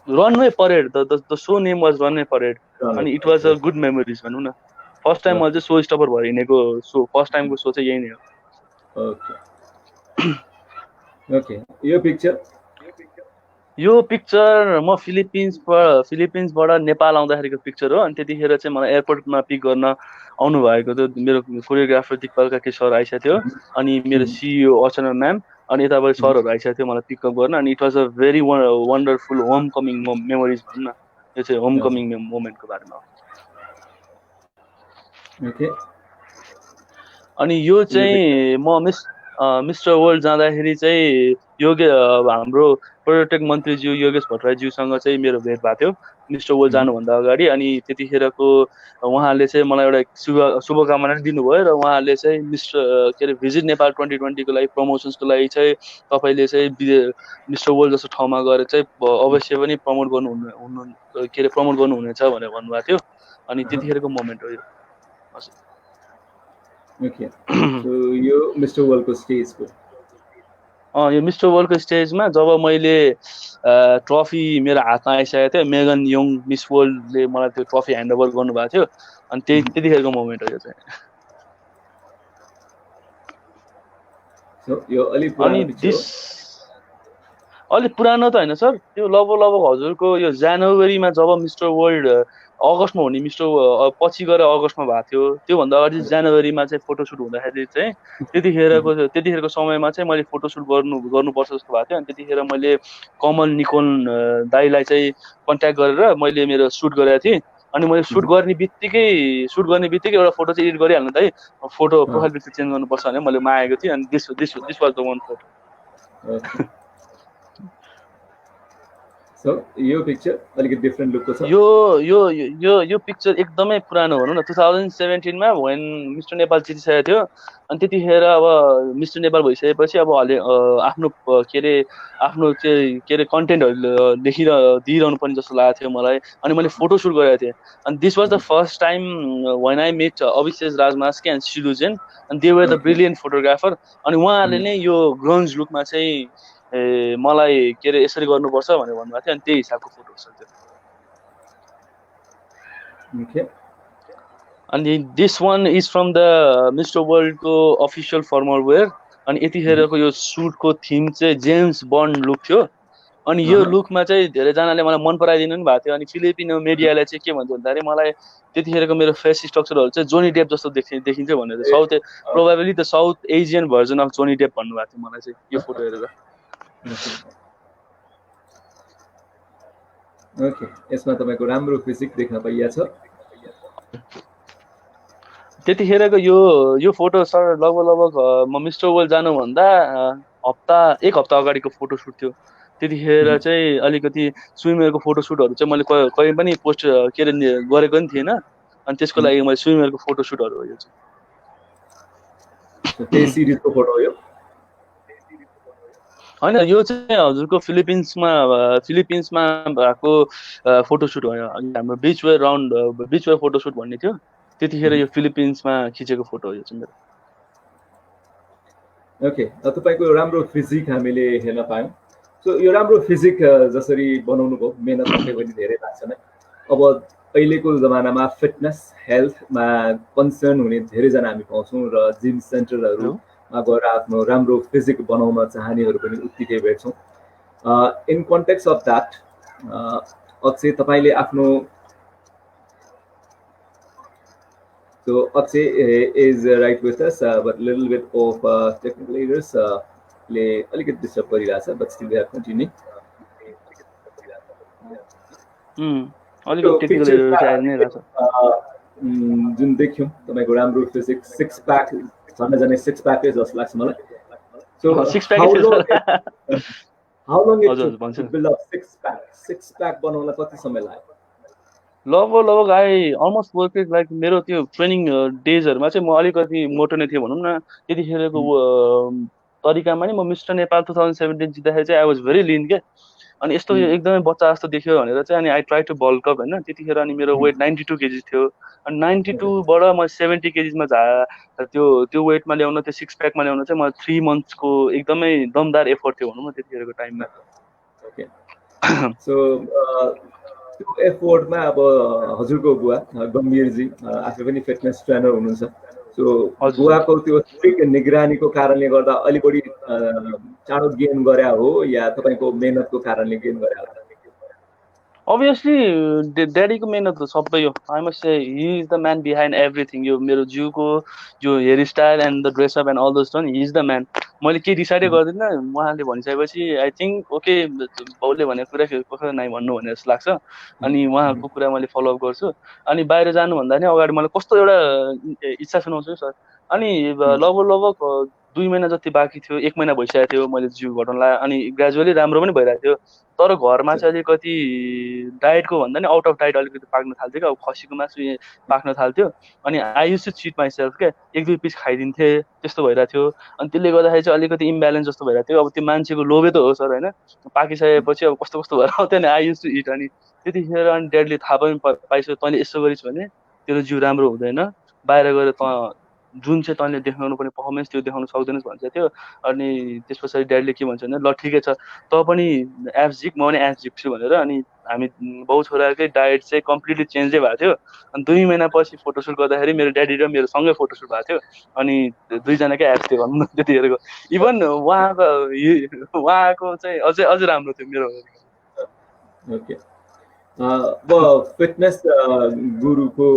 runway parade. The show name was runway parade. अनि it was a good memories भनौँ न। फर्स्ट टाइम मैले चाहिँ सो स्टपर भएर हिँडेको सो, फर्स्ट टाइमको सो चाहिँ यही नै हो। ओके, यो पिक्चर म फिलिपिन्सबाट नेपाल आउँदाखेरिको पिक्चर हो। अनि त्यतिखेर चाहिँ मलाई एयरपोर्टमा पिक गर्न आउनु भएको थियो। मेरो कोरियोग्राफर दिक्पाल काकी सर आइसकेको थियो, अनि मेरो सिइओ अर्चना म्याम, अनि यताबाट सरहरू आइसकेको थियो मलाई पिकअप गर्न। अनि it was a very wonderful home coming memories भनौँ न। यो चाहिँ होम कमिङ मोमेन्टको बारेमा हो। अनि यो चाहिँ म मिस्टर वर्ल्ड जाँदाखेरि चाहिँ हाम्रो पर्यटक मन्त्रीज्यू योगेश भट्टराईज्यूसँग चाहिँ मेरो भेट भएको थियो मिस्टर वर्ल्ड जानुभन्दा अगाडि। अनि त्यतिखेरको उहाँले चाहिँ मलाई एउटा शुभकामना दिनुभयो र उहाँले चाहिँ भिजिट नेपाल 2020 को लागि प्रमोसन्सको लागि चाहिँ तपाईँले चाहिँ मिस्टर वर्ल्ड जस्तो ठाउँमा गएर चाहिँ अवश्य पनि प्रमोट गर्नुहुनेछ भनेर भन्नुभएको थियो। अनि त्यतिखेरको मोमेन्ट हो यो। यो मिस्टर वर्ल्डको स्टेजको यो मिस्टर वर्ल्डको स्टेजमा जब मैले ट्रफी मेरो हातमा आइसकेको थियो, मेगन यङ मिस वर्ल्डले मलाई त्यो ट्रफी ह्यान्ड ओभर गर्नुभएको थियो। अनि त्यतिखेरको मोमेन्ट हो यो चाहिँ। अलिक पुरानो त होइन सर, त्यो लगभग हजुरको यो जनवरीमा जब मिस्टर वर्ल्ड अगस्तमा हुने पछि गएर अगस्तमा भएको थियो। त्योभन्दा अगाडि जनवरीमा चाहिँ फोटोसुट हुँदाखेरि चाहिँ त्यतिखेरको समयमा चाहिँ मैले फोटोसुट गर्नुपर्छ जस्तो भएको थियो। अनि त्यतिखेर मैले कमल निकोन दाईलाई चाहिँ कन्ट्याक्ट गरेर मैले मेरो सुट गरेको थिएँ। अनि मैले सुट गर्ने बित्तिकै एउटा फोटो चाहिँ एडिट गरिहाल्नु दाइ, फोटो प्रोफाइल पिक्चर चेन्ज गर्नुपर्छ भने मैले मागेको थिएँ। अनि this was the one photo. So यो पिक्चर अलिकति डिफ्रेन्ट लुकको छ। यो यो यो यो पिक्चर एकदमै पुरानो भनौँ न 2017 मा वेन मिस्टर नेपाल जितिसकेको थियो अनि त्यतिखेर अब मिस्टर नेपाल भइसकेपछि अब आफ्नो के अरे आफ्नो चाहिँ के अरे कन्टेन्टहरू दिइरहनु पर्ने जस्तो लागेको थियो मलाई अनि मैले फोटो सुट गरेको थिएँ अनि this was the first time when I met Abhishek Rajmaske and Silujen अनि they were the brilliant photographer अनि उहाँहरूले नै यो ग्रन्ज लुकमा चाहिँ मलाई के अरे यसरी गर्नुपर्छ भनेर भन्नुभएको थियो अनि त्यही हिसाबको फोटोहरू छ त्यो। Okay. अनि this one is from the mister वर्ल्डको अफिसियल फर्मल वेयर अनि यतिखेरको यो सुटको थिम चाहिँ जेम्स बन्ड लुक थियो अनि यो लुकमा चाहिँ धेरैजनाले मलाई मन पराइदिनु पनि भएको थियो अनि फिलिपिनो मिडियाले चाहिँ के भन्थ्यो भन्दाखेरि मलाई त्यतिखेरको मेरो फेस स्ट्रक्चरहरू चाहिँ जोनी डेप जस्तो देखिन्थ्यो भनेर south probably the south Asian version of Johnny Depp भन्नुभएको थियो मलाई चाहिँ यो फोटो हेरेर। ओके यसमा तपाईको राम्रो फिजिक देख्न पाइएको छ। त्यतिखेरको यो फोटो सर लगभग म मिस्टर वर्ल्ड जानुभन्दा एक हप्ता अगाडिको फोटो सुट थियो त्यतिखेर चाहिँ अलिकति स्विमरको फोटो सुटहरू चाहिँ मैले कहीँ पनि पोस्ट के अरे गरेको पनि थिएन अनि त्यसको लागि मैले स्विमरको फोटो सुटहरू हो यो चाहिँ त्यही सिरिजको फोटो हो यो होइन यो चाहिँ हजुरको फिलिपिन्समा भएको फोटोसुट हो हाम्रो बिच वे फोटोसुट भन्ने थियो त्यतिखेर यो फिलिपिन्समा खिचेको फोटो हो यो चाहिँ मेरो। ओके तपाईको राम्रो फिजिक हामीले हेर्न पायौँ। सो यो राम्रो फिजिक जसरी बनाउनु भयो मेहनत पक्कै पनि धेरै लाग्छ नै। अब अहिलेको जमानामा फिटनेस हेल्थमा कन्सर्न हुने धेरैजना हामी पाउँछौँ र जिम सेन्टरहरूमा गएर आफ्नो राम्रो फिजिक बनाउन चाहनेहरू पनि उत्तिकै भेट्छौँ। In context of that Akshay तपाईँले आफ्नो So Akshay is right with us, but a little bit of technical errors. ले अलिकति डिस्टर्ब गरिरहेछ, but still we are continuing. अलिकति टेक्निकल एरर आइ नै रहेछ। जुन देख्यौँ तपाईको राम्रो फिजिक सिक्स प्याक झन्डै सिक्स प्याक जस्तो लाग्छ मलाई। So six pack how long it took to build up six pack बनाउन कति समय लाग्यो? लगभग I almost work is like मेरो त्यो ट्रेनिङ डेजहरूमा चाहिँ म अलिकति मोटो नै थिएँ भनौँ न त्यतिखेरको तरिकामा नि म मिस्टर नेपाल 2017 जित्दाखेरि चाहिँ आई वाज भेरी लिन के अनि यस्तो एकदमै बच्चा जस्तो देख्यो भनेर चाहिँ अनि I try to bulk up होइन त्यतिखेर अनि मेरो वेट 92 केजी थियो अनि 92 बाट म 70 केजीमा त्यो वेटमा ल्याउन त्यो सिक्स प्याकमा ल्याउन चाहिँ म 3 मन्थ्सको एकदमै दमदार एफोर्ट थियो भनौँ न त्यतिखेरको टाइममा। सो त्यो एफोर्टमा अब हजुरको बुवा गम्भीरजी आफै पनि फिटनेस ट्रेनर हुनुहुन्छ। सो बुवाको त्यो स्ट्रिक्ट निगरानीको कारणले गर्दा अलि बढी चाँडो गेन गरे हो या तपाईको मेहनतको कारणले गेन गरे हो? Obviously, ड्याडीको मेहनत हो सबै यो। I must say he is the man behind everything. यो मेरो जिउको जो hair style and the dress up and all those done he is the man. मैले केही डिसाइडै गर्दिनँ, उहाँले भनिसकेपछि आई थिङ्क ओके बाउले भनेको कुरा कसरी नाइ भन्नु भनेर जस्तो लाग्छ अनि उहाँको कुरा मैले फलोअप गर्छु। अनि बाहिर जानुभन्दा नि अगाडि मलाई कस्तो एउटा इच्छा सुनाउँछु सर। अनि लगभग 2 महिना जति बाँकी थियो, 1 महिना भइसकेको थियो मैले जिउ घटाउनलाई अनि ग्रेजुअली राम्रो पनि भइरहेको थियो। तर घरमा चाहिँ अलिकति डायटको भन्दा नि आउट अफ डायट अलिकति पाक्न थाल्थ्यो क्या, अब खसीको मासु पाक्न थाल्थ्यो अनि I use to cheat myself क्या, 1-2 पिस खाइदिन्थेँ त्यस्तो भइरहेको थियो अनि त्यसले गर्दाखेरि चाहिँ अलिकति इम्ब्यालेन्स जस्तो भइरहेको थियो। अब त्यो मान्छेको लोभे त हो सर होइन, पाकिसकेपछि अब कस्तो कस्तो भएर आउँथ्यो नि। आई युज टु इट अनि त्यतिखेर अनि ड्याडीले थाहा पनि पाइसक्यो तैँले यसो गरिस् भने तेरो जिउ राम्रो हुँदैन, बाहिर गएर त जुन चाहिँ तैँले देखाउनु पर्ने पर्फर्मेन्स त्यो देखाउन सक्दैनस् भन्छ थियो। अनि त्यस पछाडि ड्याडीले के भन्छ भने ल ठिकै छ त पनि एप्स जिक म पनि एप्स जिक्छु भनेर अनि हामी बाउ छोराकै डायट चाहिँ कम्प्लिटली चेन्जै भएको थियो। अनि 2 महिनापछि फोटोसुट गर्दाखेरि मेरो ड्याडी र मेरो सँगै फोटोसुट भएको थियो अनि दुईजनाकै एप्स थियो भनौँ न त्यतिखेरको। इभन उहाँको चाहिँ अझै राम्रो थियो मेरो। ओके अब फिटनेस गुरुको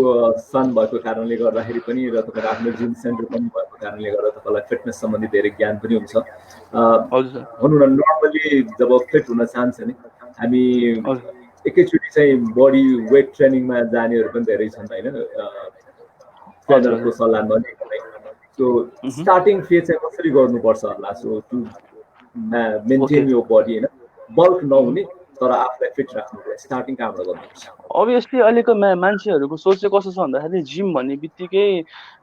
सन भएको कारणले गर्दाखेरि पनि र तपाईको आफ्नो जिम सेन्टर पनि भएको कारणले गर्दा तपाईलाई फिटनेस सम्बन्धी धेरै ज्ञान पनि हुन्छ। भनौँ न नर्मली जब फिट हुन चाहन्छ नि हामी एकैचोटि चाहिँ बडी वेट ट्रेनिङमा जानेहरू पनि धेरै छन् होइन, ट्रेनरको सल्लाह नलिकनै। सो स्टार्टिङ फेज चाहिँ कसरी गर्नुपर्छ होला सो टु मेन्टेन यो बडी होइन, बल्क नहुने तर आफूलाई फिट राख्नुको स्टार्टिङ कहाँबाट गर्नुपर्छ? अभियसली अहिलेको मान्छेहरूको सोच चाहिँ कस्तो छ भन्दाखेरि जिम भन्ने बित्तिकै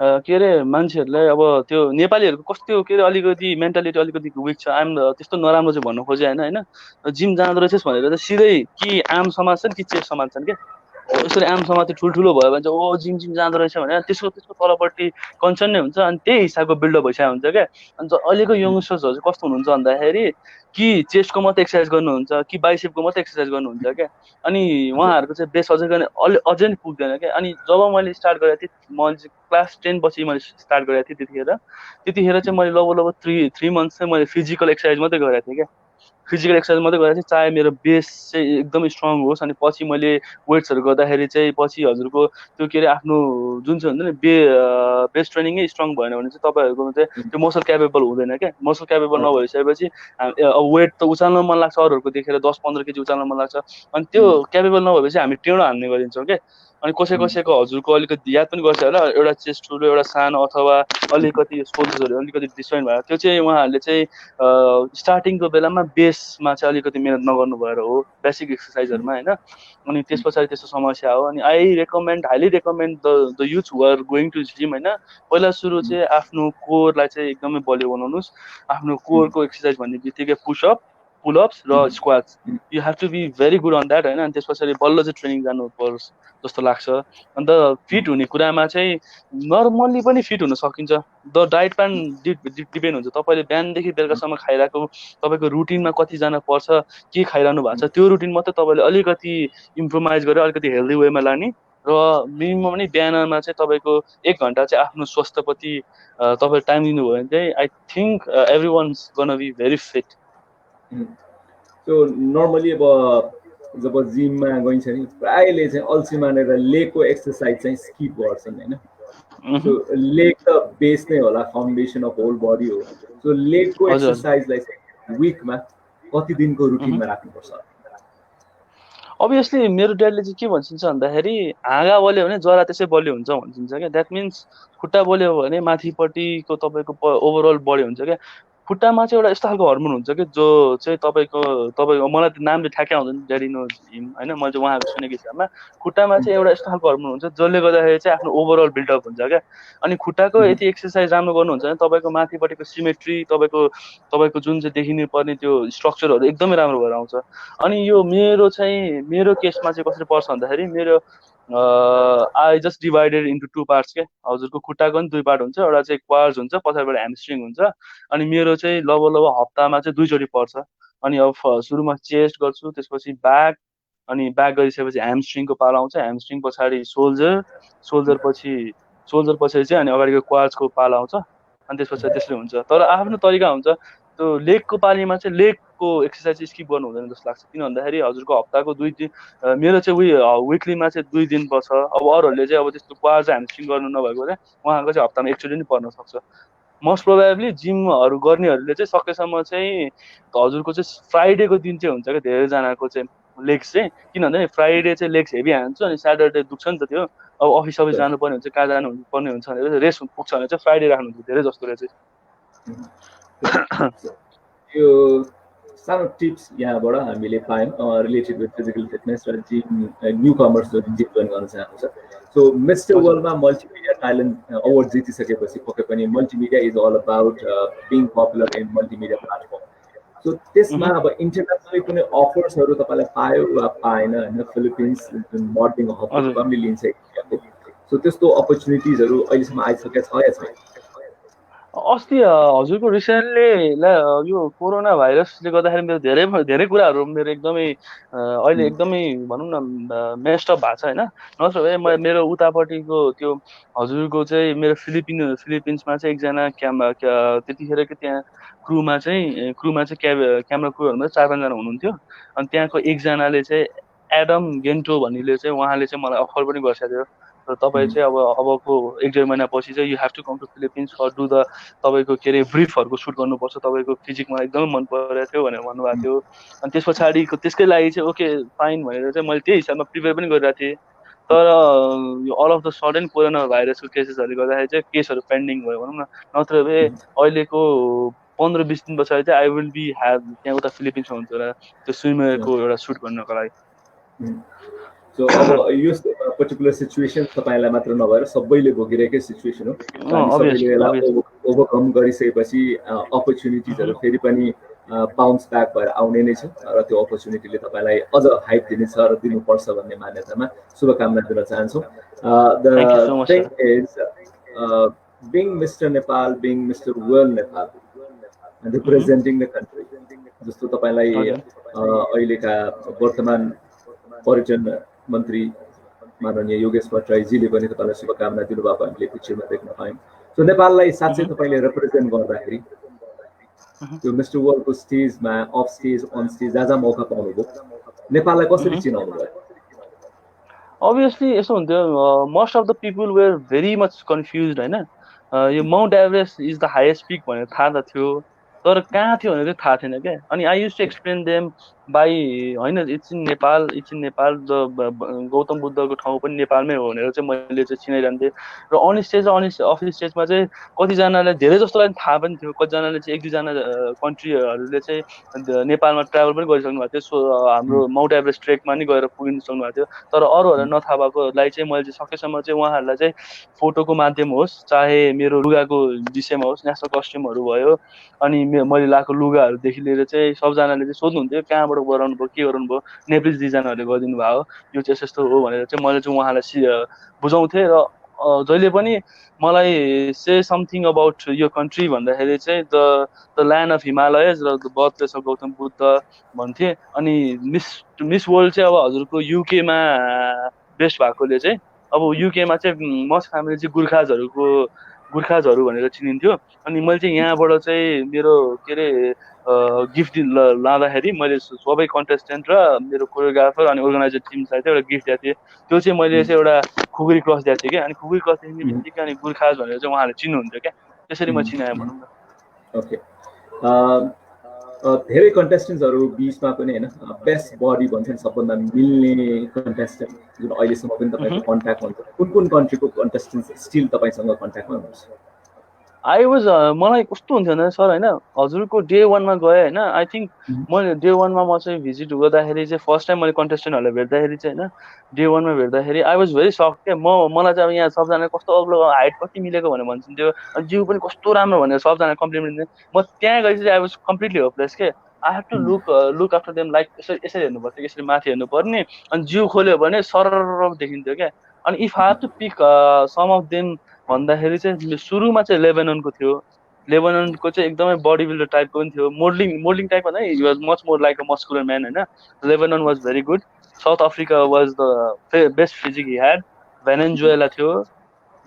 के अरे मान्छेहरूलाई अब त्यो नेपालीहरूको कस्तो के अरे अलिकति मेन्टालिटी अलिकति विक छ। त्यस्तो नराम्रो चाहिँ भन्नु खोजेँ होइन जिम जाँदो रहेछस् भनेर चाहिँ सिधै कि आम समात्छन् कि चेस्ट समात्छन् क्या। यसरी आम समाज ठुल्ठुलो भयो भने चाहिँ ओ जिम जिम जाँदो रहेछ भने त्यसको त्यसको तलपट्टि कन्सर्न नै हुन्छ अनि त्यही हिसाबको बिल्डअप भइसकेको हुन्छ क्या। अनि अहिलेको यङ्स्टर्सहरू चाहिँ कस्तो हुनुहुन्छ भन्दाखेरि कि चेस्टको मात्रै एक्सर्साइज गर्नुहुन्छ कि बाइसेपको मात्रै एक्सर्साइज गर्नुहुन्छ क्या। अनि उहाँहरूको चाहिँ बेस अझै गर्ने अझै नै पुग्दैन क्या। अनि जब मैले स्टार्ट गरेको थिएँ म क्लास 10 पछि मैले स्टार्ट गरेको थिएँ त्यतिखेर चाहिँ मैले लगभग थ्री मन्थ्स चाहिँ मैले फिजिकल एक्सर्साइज मात्रै गरेको थिएँ क्या। फिजिकल एक्सर्साइज मात्रै गरेको थिएँ चाहे मेरो बेस चाहिँ एकदमै स्ट्रङ होस्। अनि पछि मैले वेट्सहरू गर्दाखेरि चाहिँ पछि हजुरको त्यो के अरे आफ्नो जुन चाहिँ हुन्छ नि बेस ट्रेनिङै स्ट्रङ भएन भने चाहिँ तपाईँहरूको चाहिँ त्यो मसल क्यापेबल हुँदैन क्या। मसल क्यापेबल नभइसकेपछि अब वेट त उचाल्न मन लाग्छ अरूहरूको देखेर 10-15 केजी उचाल्न मन लाग्छ। अनि त्यो क्यापेबल नभएपछि हामी टेढो हान्ने गरिदिन्छौँ क्या। अनि कसैको हजुरको अलिकति याद पनि गर्छ होला एउटा चेस्ट ठुलो एउटा सानो अथवा अलिकति सोल्जर्सहरू अलिकति डिस्टर्ब भयो त्यो चाहिँ उहाँहरूले चाहिँ स्टार्टिङको बेलामा बेसमा चाहिँ अलिकति मेहनत नगर्नु भएर हो बेसिक एक्सर्साइजहरूमा होइन। अनि त्यस पछाडि त्यस्तो समस्या हो। अनि I highly recommend the youth who are going to gym होइन पहिला सुरु चाहिँ आफ्नो कोरलाई चाहिँ एकदमै बलियो बनाउनुहोस्। आफ्नो कोरको एक्सर्साइज भन्ने बित्तिकै पुसअप पुलअप्स र squats you have to be very good on that होइन। अनि त्यस पछाडि बल्ल चाहिँ ट्रेनिङ जानु पर्छ जस्तो लाग्छ। अन्त फिट हुने कुरामा चाहिँ नर्मल्ली पनि फिट हुन सकिन्छ। द डाइट प्लान डिपेन्ड हुन्छ तपाईँले बिहानदेखि बेलुकासम्म खाइरहेको तपाईँको रुटिनमा कतिजना पर्छ के खाइरहनु भएको छ त्यो रुटिन मात्रै तपाईँले अलिकति इम्प्रोभाइज गरेर अलिकति हेल्दी वेमा लाने र मिनिमम नै बिहानमा चाहिँ तपाईँको 1 घन्टा चाहिँ आफ्नो स्वास्थ्यप्रति तपाईँले टाइम दिनुभयो भने चाहिँ I think everyone's gonna be very fit. So normally अब जब जिममा गइन्छ नि प्रायले चाहिँ अल्छी मानेर लेगको एक्सर्साइज चाहिँ स्किप गर्छन् होइन। सो लेग त बेस नै होला फाउन्डेसन अफ होल बडी हो। सो लेगको एक्सर्साइजलाई चाहिँ विकमा कति दिनको रुटिनमा राख्नुपर्छ? अभियसली मेरो ड्याडले चाहिँ के भन्छन्छ भन्दाखेरि हाँगा बल्यो भने जरा त्यसै बलियो हुन्छ भन्छन्छ क्या। द्याट मिन्स खुट्टा बल्यो भने माथिपट्टिको तपाईँको ओभरअल बढी हुन्छ क्या। खुट्टामा चाहिँ एउटा यस्तो खालको हर्मोन हुन्छ कि जो चाहिँ तपाईँको मलाई त्यो नामले ठ्याक्कै आउँदैन ड्याडी नो हिम होइन मैले चाहिँ उहाँको सुनेको हिसाबमा खुट्टामा चाहिँ एउटा यस्तो खालको हर्मोन हुन्छ जसले गर्दाखेरि चाहिँ आफ्नो ओभरअल बिल्डअप हुन्छ क्या। अनि खुट्टाको यति एक्सर्साइज राम्रो गर्नुहुन्छ भने तपाईँको माथिपट्टिको सिमेट्री तपाईँको जुन चाहिँ देखिनु पर्ने त्यो स्ट्रक्चरहरू एकदमै राम्रो भएर आउँछ। अनि यो मेरो केसमा चाहिँ कसरी पर्छ भन्दाखेरि मेरो I just divided into 2 parts के। हजुरको खुट्टाको पनि 2 पार्ट हुन्छ एउटा चाहिँ क्वाड्स हुन्छ पछाडिबाट ह्यामस्ट्रिङ हुन्छ। अनि मेरो चाहिँ लगभग हप्तामा चाहिँ 2 चोटि पर्छ। अनि अब सुरुमा चेस्ट गर्छु त्यसपछि ब्याक अनि ब्याक गरिसकेपछि ह्यामस्ट्रिङको पालो आउँछ। ह्यामस्ट्रिङ पछाडि सोल्जर पछाडि चाहिँ अनि अगाडिको क्वाड्सको पालो आउँछ। अनि त्यस पछाडि त्यसले हुन्छ तर आफ्नो तरिका हुन्छ। त्यो लेगको पालीमा चाहिँ लेगको एक्सर्साइज स्किप गर्नु हुँदैन जस्तो लाग्छ किन भन्दाखेरि हजुरको हप्ताको 2 दिन मेरो चाहिँ विकलीमा चाहिँ 2 दिन पर्छ। अब अरूहरूले चाहिँ अब त्यस्तो क्वाड्स ह्यामस्ट्रिङ गर्नु नभएको चाहिँ उहाँको चाहिँ हप्तामा एकचोटि नै पर्न सक्छ। मोस्ट प्रोभाबली जिमहरू गर्नेहरूले चाहिँ सकेसम्म चाहिँ हजुरको चाहिँ फ्राइडेको दिन चाहिँ हुन्छ क्या धेरैजनाको चाहिँ लेग्स चाहिँ किन भन्दा फ्राइडे चाहिँ लेग्स हेभी हान्छु अनि स्याटरडे दुख्छ नि त त्यो अब अफिस जानुपर्ने हुन्छ कहाँ जानुपर्ने हुन्छ भनेर रेस्ट पुग्छ भने चाहिँ फ्राइडे राख्नुहुन्छ धेरै जस्तोले चाहिँ। यो सानो टिप्स यहाँबाट हामीले पायौँ रिलेटेड विथ फिजिकल फिटनेस र जिम न्यू कमर्स जो जिम जोइन गर्न चाहनुहुन्छ। सो मिस्टर वर्ल्डमा मल्टिमिडिया ट्यालेन्ट अवार्ड जितिसकेपछि पक्कै पनि multimedia is all about being popular in multimedia platform. So त्यसमा अब इन्टरनेसनली कुनै अफर्सहरू तपाईँलाई पायो वा पाएन होइन फिलिपिन्स मोडलिङ हबहरू पनि लिन्छ इन्डियाको। सो त्यस्तो अपर्च्युनिटिजहरू अहिलेसम्म आइसकेको छ या छैन? अस्ति हजुरको रिसेन्टली यो कोरोना भाइरसले गर्दाखेरि मेरो धेरै कुराहरू मेरो एकदमै अहिले एकदमै भनौँ न मेस्टअप भएको छ होइन। नत्र भए मेरो उतापट्टिको त्यो हजुरको चाहिँ मेरो फिलिपिन्समा चाहिँ एकजना त्यतिखेरको त्यहाँ क्रुमा चाहिँ क्यामेरा क्रुहरूमा 4-5 जना हुनुहुन्थ्यो। अनि त्यहाँको एकजनाले चाहिँ एडम गेन्टो भन्नेले चाहिँ उहाँले चाहिँ मलाई अफर पनि गरिसकेको थियो र तपाईँ चाहिँ अबको 1-1.5 महिनापछि चाहिँ you have to come to Philippines for do the तपाईँको के अरे ब्रिफहरूको सुट गर्नुपर्छ तपाईँको फिजिक मलाई एकदमै मन परेको थियो भनेर भन्नुभएको थियो। अनि त्यस पछाडिको त्यसकै लागि चाहिँ ओके फाइन भनेर चाहिँ मैले त्यही हिसाबमा प्रिपेयर पनि गरिरहेको थिएँ। तर यो all of the sudden corona भाइरसको केसेसहरूले गर्दाखेरि चाहिँ केसहरू पेन्डिङ भयो भनौँ न। नत्र भए अहिलेको 15-20 दिन पछाडि चाहिँ आई विल बी ह्याभ त्यहाँ उता फिलिपिन्समा हुन्छ एउटा त्यो स्विमरको एउटा सुट गर्नको लागि। सो अब यो पर्टिकुलर सिचुएसन तपाईँलाई मात्र नभएर सबैले भोगिरहेकै सिचुएसन हो। अनि सबैले यसलाई ओभरकम गरिसकेपछि अपर्च्युनिटिजहरू फेरि पनि बााउन्स ब्याक भएर आउने नै छ र त्यो अपर्च्युनिटीले तपाईँलाई अझ हाइप दिनेछ र दिनुपर्छ भन्ने मान्यतामा शुभकामना दिन चाहन्छौँ। The thing is being mister Nepal, being mister world Nepal, representing the country, जस्तो तपाईँलाई अहिलेका वर्तमान पर्यटन मन्त्री माननीय योगेश भट्टराईजीले पनि तपाईँलाई शुभकामना दिनुभएको हामीले पिक्चरमा देख्न पायौँ। सो नेपाललाई साँच्चै तपाईँले रिप्रेजेन्ट गर्दाखेरि त्यो मिस्टर वर्ल्डको स्टेजमा, अफ स्टेज, अन स्टेज जहाँ जहाँ मौका पाउनुभयो, नेपाललाई कसरी चिनाउनु भयो? अभियसली यसो हुन्थ्यो, most of the people were very much confuse होइन। यो Mount Everest is the highest peak भनेर थाहा त थियो, तर कहाँ थियो भनेर थाहा थिएन क्या। अनि I use to explain them by होइन it's in Nepal, it's in Nepal, Gautam बुद्धको ठाउँ पनि नेपालमै हो भनेर चाहिँ मैले चाहिँ चिनाइरहन्थेँ। र अन स्टेज र अफ स्टेजमा चाहिँ कतिजनालाई धेरै जस्तोलाई थाहा पनि थियो, कतिजनाले चाहिँ 1-2जना कन्ट्रीहरूले चाहिँ नेपालमा ट्राभल पनि गरिसक्नु भएको थियो। सो हाम्रो माउन्ट एभरेस्ट ट्रेकमा नि गएर पुगिन सक्नु भएको थियो। तर अरूहरूलाई नथाहा भएकोलाई चाहिँ मैले चाहिँ सकेसम्म चाहिँ उहाँहरूलाई चाहिँ फोटोको माध्यम होस्, चाहे मेरो लुगाको विषयमा होस्, नेसनल कस्ट्युमहरू भयो, अनि मैले लगाएको लुगाहरूदेखि लिएर चाहिँ सबजनाले चाहिँ सोध्नुहुन्थ्यो कहाँबाट गराउनु भयो, के गराउनु भयो, नेप्लिज डिजाइनहरूले गरिदिनु भयो, यो चाहिँ यस्तो हो भनेर चाहिँ मैले चाहिँ उहाँलाई बुझाउँथेँ। र जहिले पनि मलाई से समथिङ अबाउट यो कन्ट्री भन्दाखेरि चाहिँ द ल्यान्ड अफ हिमालयज र the birthplace of Gautam Buddha भन्थेँ। अनि मिस वर्ल्ड चाहिँ अब हजुरको युकेमा बेस्ट भएकोले चाहिँ अब युकेमा चाहिँ मस्ट फ्यामिली चाहिँ गुर्खाजहरू भनेर चिनिन्थ्यो। अनि मैले चाहिँ यहाँबाट चाहिँ मेरो के अरे गिफ्ट लाँदाखेरि मैले सबै कन्टेस्टेन्ट र मेरो कोरियोग्राफर अनि अर्गनाइजर टिमलाई चाहिँ एउटा गिफ्ट दिएको थिएँ। त्यो चाहिँ मैले चाहिँ एउटा खुकुरी क्रस दिएको थिएँ क्या। अनि खुकुरी क्रस देख्ने बित्तिकै अनि गुर्खाज भनेर चाहिँ उहाँले चिन्नुहुन्थ्यो क्या, त्यसरी म चिनाएँ भनौँ न। ओके, धेरै कन्टेस्टेन्ट्सहरू बिचमा पनि होइन बेस्ट बडी भन्छन्, सबभन्दा मिल्ने कन्टेस्टेन्ट जुन अहिलेसम्म पनि तपाईँको कन्ट्याक्टमा हुन्छ, कुन कन्ट्रीको कन्टेस्टेन्ट स्टिल तपाईँसँग कन्ट्याक्टमा हुनुहुन्छ? आई वाज मलाई कस्तो हुन्थ्यो भने सर होइन, हजुरको डे 1मा गएँ होइन, आई थिङ्क मैले डे 1मा म चाहिँ भिजिट गर्दाखेरि चाहिँ फर्स्ट टाइम मैले कन्टेस्टेन्टहरूलाई भेट्दाखेरि चाहिँ होइन, डे 1मा भेट्दाखेरि आई वाज भेरी सक क्या। मलाई चाहिँ अब यहाँ सबजनाले कस्तो अग्लो हाइट कति मिलेको भनेर भन्छन्थ्यो, अनि जिउ पनि कस्तो राम्रो भनेर सबजनाले कम्प्लिमेन्ट दिन्थ्यो। म त्यहाँ गएपछि आई वाज कम्प्लिटली होपलेस के। I have to look after them like यसरी हेर्नुपर्थ्यो, यसरी माथि हेर्नुपर्ने, अनि जिउ खोल्यो भने सरर देखिन्थ्यो क्या। अनि if I have to pick some of them भन्दाखेरि चाहिँ सुरुमा चाहिँ लेबननको थियो। लेबननको चाहिँ एकदमै बडी बिल्डर टाइपको पनि थियो, मोडलिङ टाइप भन्दा he was much more like a muscular man होइन। Lebanon was very good. South Africa was the best physique he had. Venezuela थियो।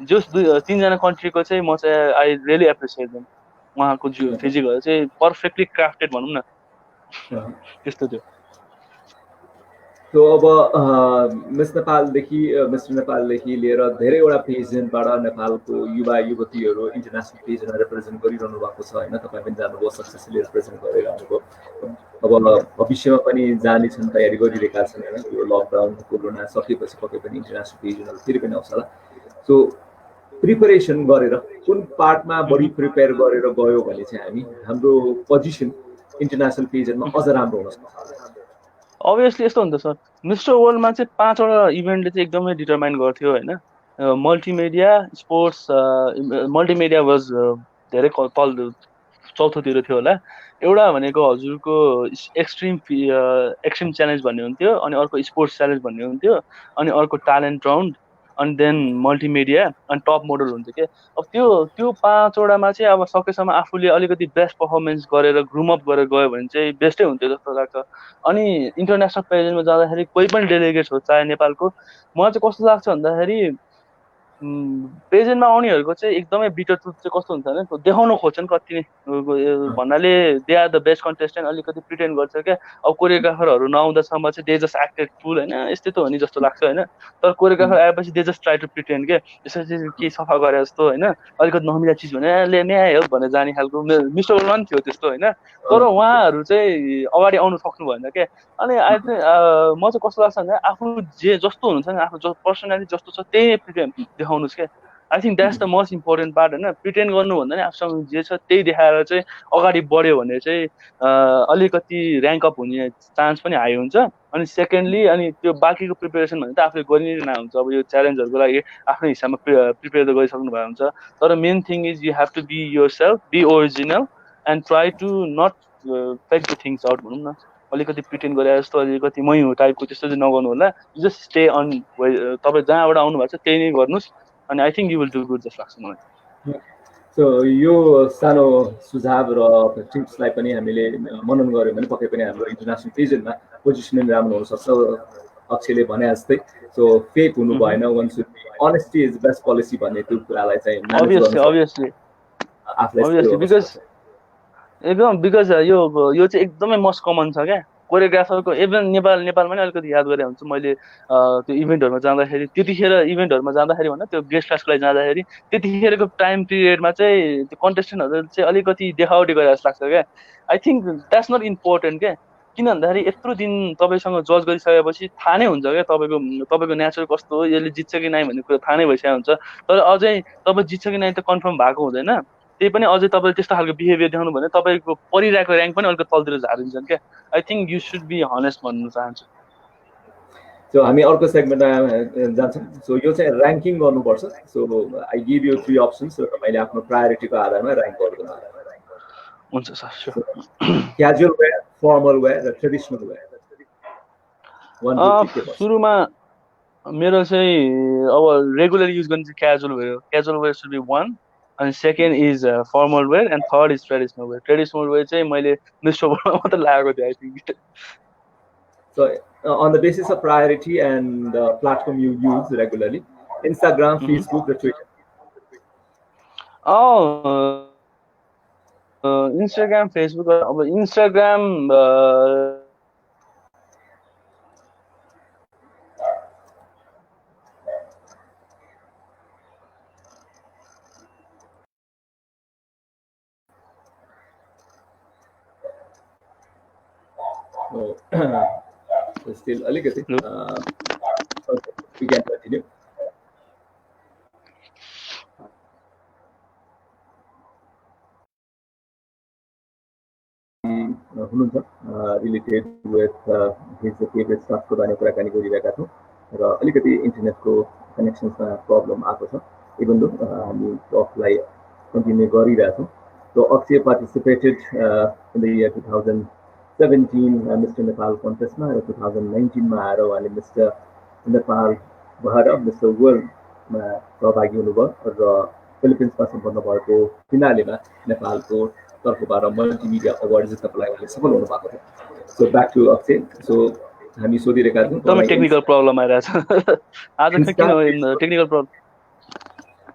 जस 3जना कन्ट्रीको चाहिँ म चाहिँ आई रियली एप्रिसिएट देम। उहाँको फिजिकहरू चाहिँ पर्फेक्टली क्राफ्टेड भनौँ न, त्यस्तो थियो। सो अब मिस्टर नेपालदेखि लिएर धेरैवटा पेजेन्टबाट नेपालको युवा युवतीहरू इन्टरनेसनल पेजमा रिप्रेजेन्ट गरिरहनु भएको छ होइन। तपाईँ पनि जानुभयो, सक्सेसफुली रिप्रेजेन्ट गरिरहनुभयो। अब भविष्यमा पनि जाने छन्, तयारी गरिरहेका छन् होइन। यो लकडाउन कोरोना सकेपछि पक्कै पनि इन्टरनेसनल पेजहरू फेरि पनि आउँछ होला। सो प्रिपरेसन गरेर कुन पार्टमा बढी प्रिपेयर गरेर गयो भने चाहिँ हाम्रो पोजिसन इन्टरनेसनल पेजमा अझ राम्रो हुन सक्छ? अभियसली यस्तो हुन्छ सर, मिस्टर वर्ल्डमा चाहिँ 5वटा इभेन्टले चाहिँ एकदमै डिटरमाइन गर्थ्यो होइन। मल्टिमिडिया, स्पोर्ट्स, मल्टिमिडिया वाज धेरै तल चौथोतिर थियो होला। एउटा भनेको हजुरको एक्सट्रिम च्यालेन्ज भन्ने हुन्थ्यो, अनि अर्को स्पोर्ट्स च्यालेन्ज भन्ने हुन्थ्यो, अनि अर्को ट्यालेन्ट राउन्ड, अनि देन मल्टिमिडिया, अनि टप मोडल हुन्थ्यो क्या। अब त्यो 5वटामा चाहिँ अब सकेसम्म आफूले अलिकति बेस्ट पर्फर्मेन्स गरेर ग्रुमअप गरेर गयो भने चाहिँ बेस्टै हुन्थ्यो जस्तो लाग्छ। अनि इन्टरनेसनल प्रेजेन्टमा जाँदाखेरि कोही पनि डेलिगेट्स हो चाहे नेपालको, मलाई चाहिँ कस्तो लाग्छ भन्दाखेरि पेजेन्टमा आउनेहरूको चाहिँ एकदमै बिटर ट्रुथ चाहिँ कस्तो हुन्छ भने देखाउन खोज्छन् कति भन्नाले they are the best contestant, अलिकति प्रिटेन्ड गर्छ क्या। अब कोरियोग्राफरहरू नआउँदासम्म चाहिँ दे जस्ट एक्टेड फुल होइन, यस्तै त हो नि जस्तो लाग्छ होइन। तर कोरियोग्राफर आएपछि they just try to pretend के, यसरी के सफा गरे जस्तो होइन, अलिकति नमिला चिज भने ले न्याय हो भनेर जाने खालको। मिस्टर वर्ल्डमा पनि थियो त्यस्तो होइन, तर उहाँहरू चाहिँ अगाडि आउनु सक्नु भएन क्या। अनि आई चाहिँ म चाहिँ कस्तो लाग्छ भने आफू जस्तो हुनुहुन्छ नि, आफू पर्सनालिटी जस्तो छ त्यही देखाउनुहोस् क्या। I think that's the most important part होइन. प्रिटेन्ड गर्नुभन्दा नि आफूसँग जे छ त्यही देखाएर चाहिँ अगाडि बढ्यो भने चाहिँ अलिकति ऱ्याङ्क अप हुने चान्स पनि हाई हुन्छ. अनि सेकेन्डली अनि त्यो बाँकीको प्रिपेरेसन भने त आफूले गरि नै हुन्छ. अब यो च्यालेन्जहरूको लागि आफ्नै हिसाबमा प्रिपेयर त गरिसक्नु भएको हुन्छ. तर main thing is you have to be yourself, be original and try to not fake the things out भनौँ न. अलिकति प्रिटेन्ड गरे जस्तो अलिकति मै हो टाइपको त्यस्तो चाहिँ नगर्नु होला. Just stay on. तपाईँ जहाँबाट आउनु भएको छ त्यही नै गर्नुहोस् अनि I think you will do good जस्तो लाग्छ मलाई. सो यो सानो सुझाव र टिप्सलाई पनि हामीले मनन गऱ्यौँ भने पक्कै पनि हाम्रो इन्टरनेसनल पेजेन्टमा पोजिसनिङ राम्रो हुनसक्छ. अक्षयले भने जस्तै सो फेक हुनु भएन. One should be honesty is best policy भन्ने त्यो कुरालाई चाहिँ अभियसली बिकज यो चाहिँ एकदमै मोस्ट कमन छ क्या. कोरियोग्राफरको इभन नेपालमा नै अलिकति याद गरेर हुन्छ मैले त्यो इभेन्टहरूमा जाँदाखेरि, त्यतिखेर इभेन्टहरूमा जाँदाखेरि भन्दा त्यो गेस्ट क्लासको लागि जाँदाखेरि त्यतिखेरको टाइम पिरियडमा चाहिँ त्यो कन्टेस्टेन्टहरू चाहिँ अलिकति देखावटी गरेर जस्तो लाग्छ क्या. I think that's not important क्या. किन भन्दाखेरि यत्रो दिन तपाईँसँग जज गरिसकेपछि थाहा नै हुन्छ क्या तपाईँको नेचर कस्तो हो, यसले जित्छ कि नै भन्ने कुरा थाहा नै भइसकेको हुन्छ. तर अझै तपाईँ जित्छ कि नै त कन्फर्म भएको हुँदैन. त्यही पनि अझै तपाईँले त्यस्तो खालको बिहेभियर देखाउनु भने तपाईँको परिरहेको ऱ्याङ्क पनि अलिकति तलतिर झारिन्छन् क्या. I think you should be honest भन्न चाहन्छु. सो हामी अर्को सेगमेन्टमा जान्छौँ. सो यो चाहिँ ऱ्याङ्किङ गर्नुपर्छ. So I give you 3 options र तपाईँले आफ्नो प्रायोरिटीको आधारमा ऱ्याङ्क गर्नु. हुन्छ sir. Casual wear, formal wear र ट्रेडिसनल वेयर. सुरुमा मेरो चाहिँ अब रेगुलर युज गर्ने चाहिँ casual wear. Casual wear should be 1 अनि second is formal wear and third is traditional wear. Traditional wear चाहिँ मैले न्युजपेपरमा मात्र लागेको थिएँ I think. So on the basis of priority and the platform you use regularly, Instagram, Facebook, or Twitter? Instagram, Facebook. Instagram still alikati. Okay, we can continue. Related with his favorite stuff को बारेमा कुराकानी गरिरहेका छौँ र अलिकति इन्टरनेटको कनेक्सन्समा problem आएको छ. इभन दो हामी टकलाई कन्टिन्यू गरिरहेछौँ. So Akshay participated in the year 2017 Mr. Nepal contest मा र 2019 मा आएर उहाँले मिस्टर नेपाल भएर मिस्टर वर्ल्डमा सहभागी हुनुभयो र फिलिपिन्समा सम्पन्न भएको फिनालेमा नेपालको तर्फबाट मल्टिमिडिया अवार्ड जित्नको लागि उहाँले सफल हुनु भएको थियो. So back to Akshay. So हामी सोधिरहेका छौँ एकदमै टेक्निकल प्रब्लम आइरहेछ आज. किन टेक्निकल प्रब्लम?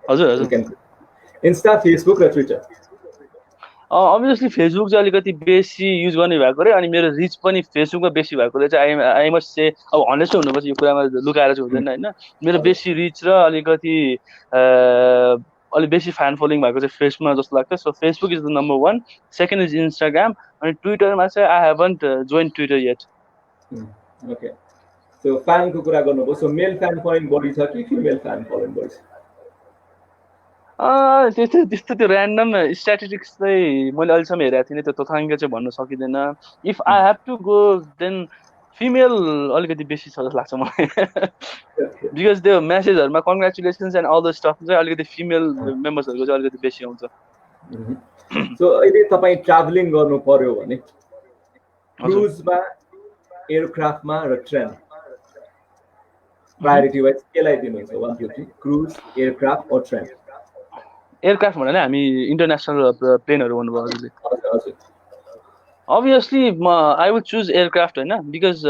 हजुर इन्स्टा, फेसबुक र ट्विटर. अभियसली फेसबुक चाहिँ अलिकति बेसी युज गर्ने भएको रे. अनि मेरो रिच पनि फेसबुकमा बेसी भएकोले चाहिँ आई मस्ट से अब हनेस्ट हुनुपर्छ यो कुरामा लुकाएर चाहिँ हुँदैन होइन. मेरो बेसी रिच र अलिकति अलिक बेसी फ्यान फलोइङ भएको चाहिँ फेसबुकमा जस्तो लाग्छ. So Facebook is the number 1. Second is Instagram अनि ट्विटरमा चाहिँ I haven't join Twitter yet. Okay. So फ्यानको कुरा गर्नुभयो. सो मेल फ्यान फलोइङ बढी छ कि फिमेल फ्यान फलोइङ बढी छ? त्यस्तो त्यो ऱ्यान्डम स्ट्याटिस्टिक्स चाहिँ मैले अहिलेसम्म हेरेको थिइनँ. त्यो तथ्याङ्क चाहिँ भन्न सकिँदैन. If I have to go then female अलिकति बेसी छ जस्तो लाग्छ मलाई. बिकज त्यो मेसेजहरूमा congratulations and all the stuff चाहिँ अलिकति फिमेल मेम्बर्सहरूको चाहिँ अलिकति बेसी आउँछ. सो अहिले तपाईँ ट्राभलिङ गर्नु पर्यो भने क्रुजमा, एयरक्राफ्टमा र ट्रेन प्रायोरिटी वाइज केलाई दिनुहुन्छ? 1 2 3 क्रुज, एयरक्राफ्ट और ट्रेन? एयरक्राफ्ट भनेर हामी इन्टरनेसनल प्लेनहरू भन्नुभयो हजुरले. Obviously I would choose aircraft होइन. बिकज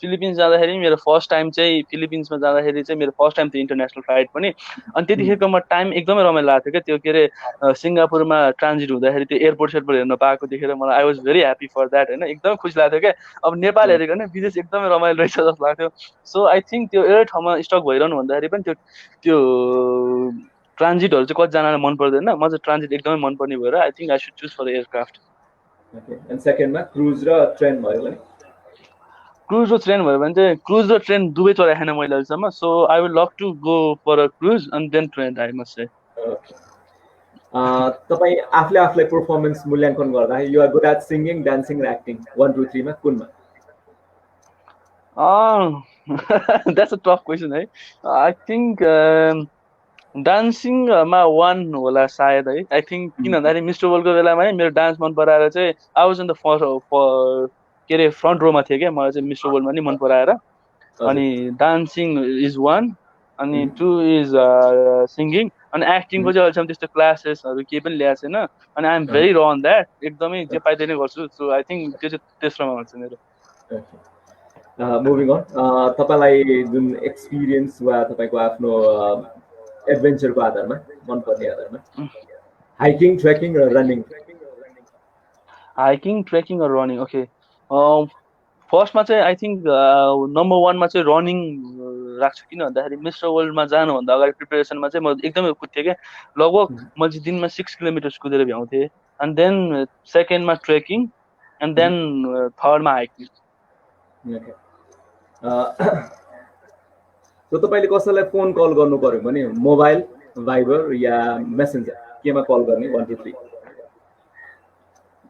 फिलिपिन्स जाँदाखेरि मेरो फर्स्ट टाइम चाहिँ फिलिपिन्समा जाँदाखेरि चाहिँ मेरो फर्स्ट टाइम थियो इन्टरनेसनल फ्लाइट पनि. अनि त्यतिखेरको म टाइम एकदमै रमाइलो लाग्थ्यो क्या. त्यो के अरे सिङ्गापुरमा ट्रान्जिट हुँदाखेरि त्यो एयरपोर्ट हेर्न पाएको देखेर मलाई I was very happy for that होइन. एकदमै खुसी लाग्थ्यो क्या. अब नेपाल हेरेको होइन विदेश एकदमै रमाइलो रहेछ जस्तो लाग्थ्यो. सो आई थिङ्क त्यो एउटै ठाउँमा स्टक भइरहनु भन्दाखेरि पनि त्यो ट्रान्जिटहरू चाहिँ कतिजनालाई मन पर्दैन. म चाहिँ ट्रान्जिट एकदमै मनपर्ने भएर I think I should choose for the aircraft. Okay. And second मा क्रुज र ट्रेन भयो भने क्रुज र ट्रेन भयो भने चाहिँ क्रुज र ट्रेन दुवै चलाएको छैन मैले अहिलेसम्म, so I will love to go for a cruise and then train, I must say. तपाईँ आफूले आफूलाई पर्फर्मेन्स मूल्याङ्कन गर्दा you are good at singing, dancing र एक्टिङ 1 2 3 मा कुनमा? द्याट्स अ टफ क्वेसन है। आई थिङ्क डान्सिङमा वान होला सायद है। आई थिङ्क किन भन्दाखेरि मिस्टर वर्ल्डको बेलामा है मेरो डान्स मन पराएर चाहिँ I was in the first के अरे फ्रन्ट रोमा थिएँ क्या, मलाई चाहिँ मिस्टर वर्ल्डमा नि मन पराएर। हजुर। अनि डान्सिङ इज वान, अनि टु इज सिङ्गिङ, अनि एक्टिङको चाहिँ अहिलेसम्म त्यस्तो क्लासेसहरू केही पनि ल्याएको छैन। अनि आइ एम भेरी र अन द्याट, एकदमै जे पाइ त्यही नै गर्छु। सो आई थिङ्क त्यो चाहिँ तेस्रोमा हुन्छ मेरो। मुभिङ अन, तपाईँलाई जुन एक्सपिरियन्स वा तपाईँको आफ्नो एडभेन्चरको आधारमा, मनपर्ने आधारमा, हाइकिङ, ट्रेकिङ र रनिङ? हाइकिङ, ट्रेकिङ र रनिङ, ओके। फर्स्टमा चाहिँ आई थिङ्क नम्बर वानमा चाहिँ रनिङ राख्छु। किन भन्दाखेरि मिस्टर वर्ल्डमा जानुभन्दा अगाडि प्रिपेरेसनमा चाहिँ म एकदमै कुद्थेँ क्या, लगभग म चाहिँ दिनमा 6 किलोमिटर्स कुदेर भ्याउँथेँ। एन्ड देन सेकेन्डमा ट्रेकिङ, एन्ड देन थर्डमा हाइकिङ। सो तपाईँले कसैलाई फोन कल गर्नु पर्यो भने मोबाइल, भाइबर या मेसेन्जर, केमा कल गर्ने? 1 2 3?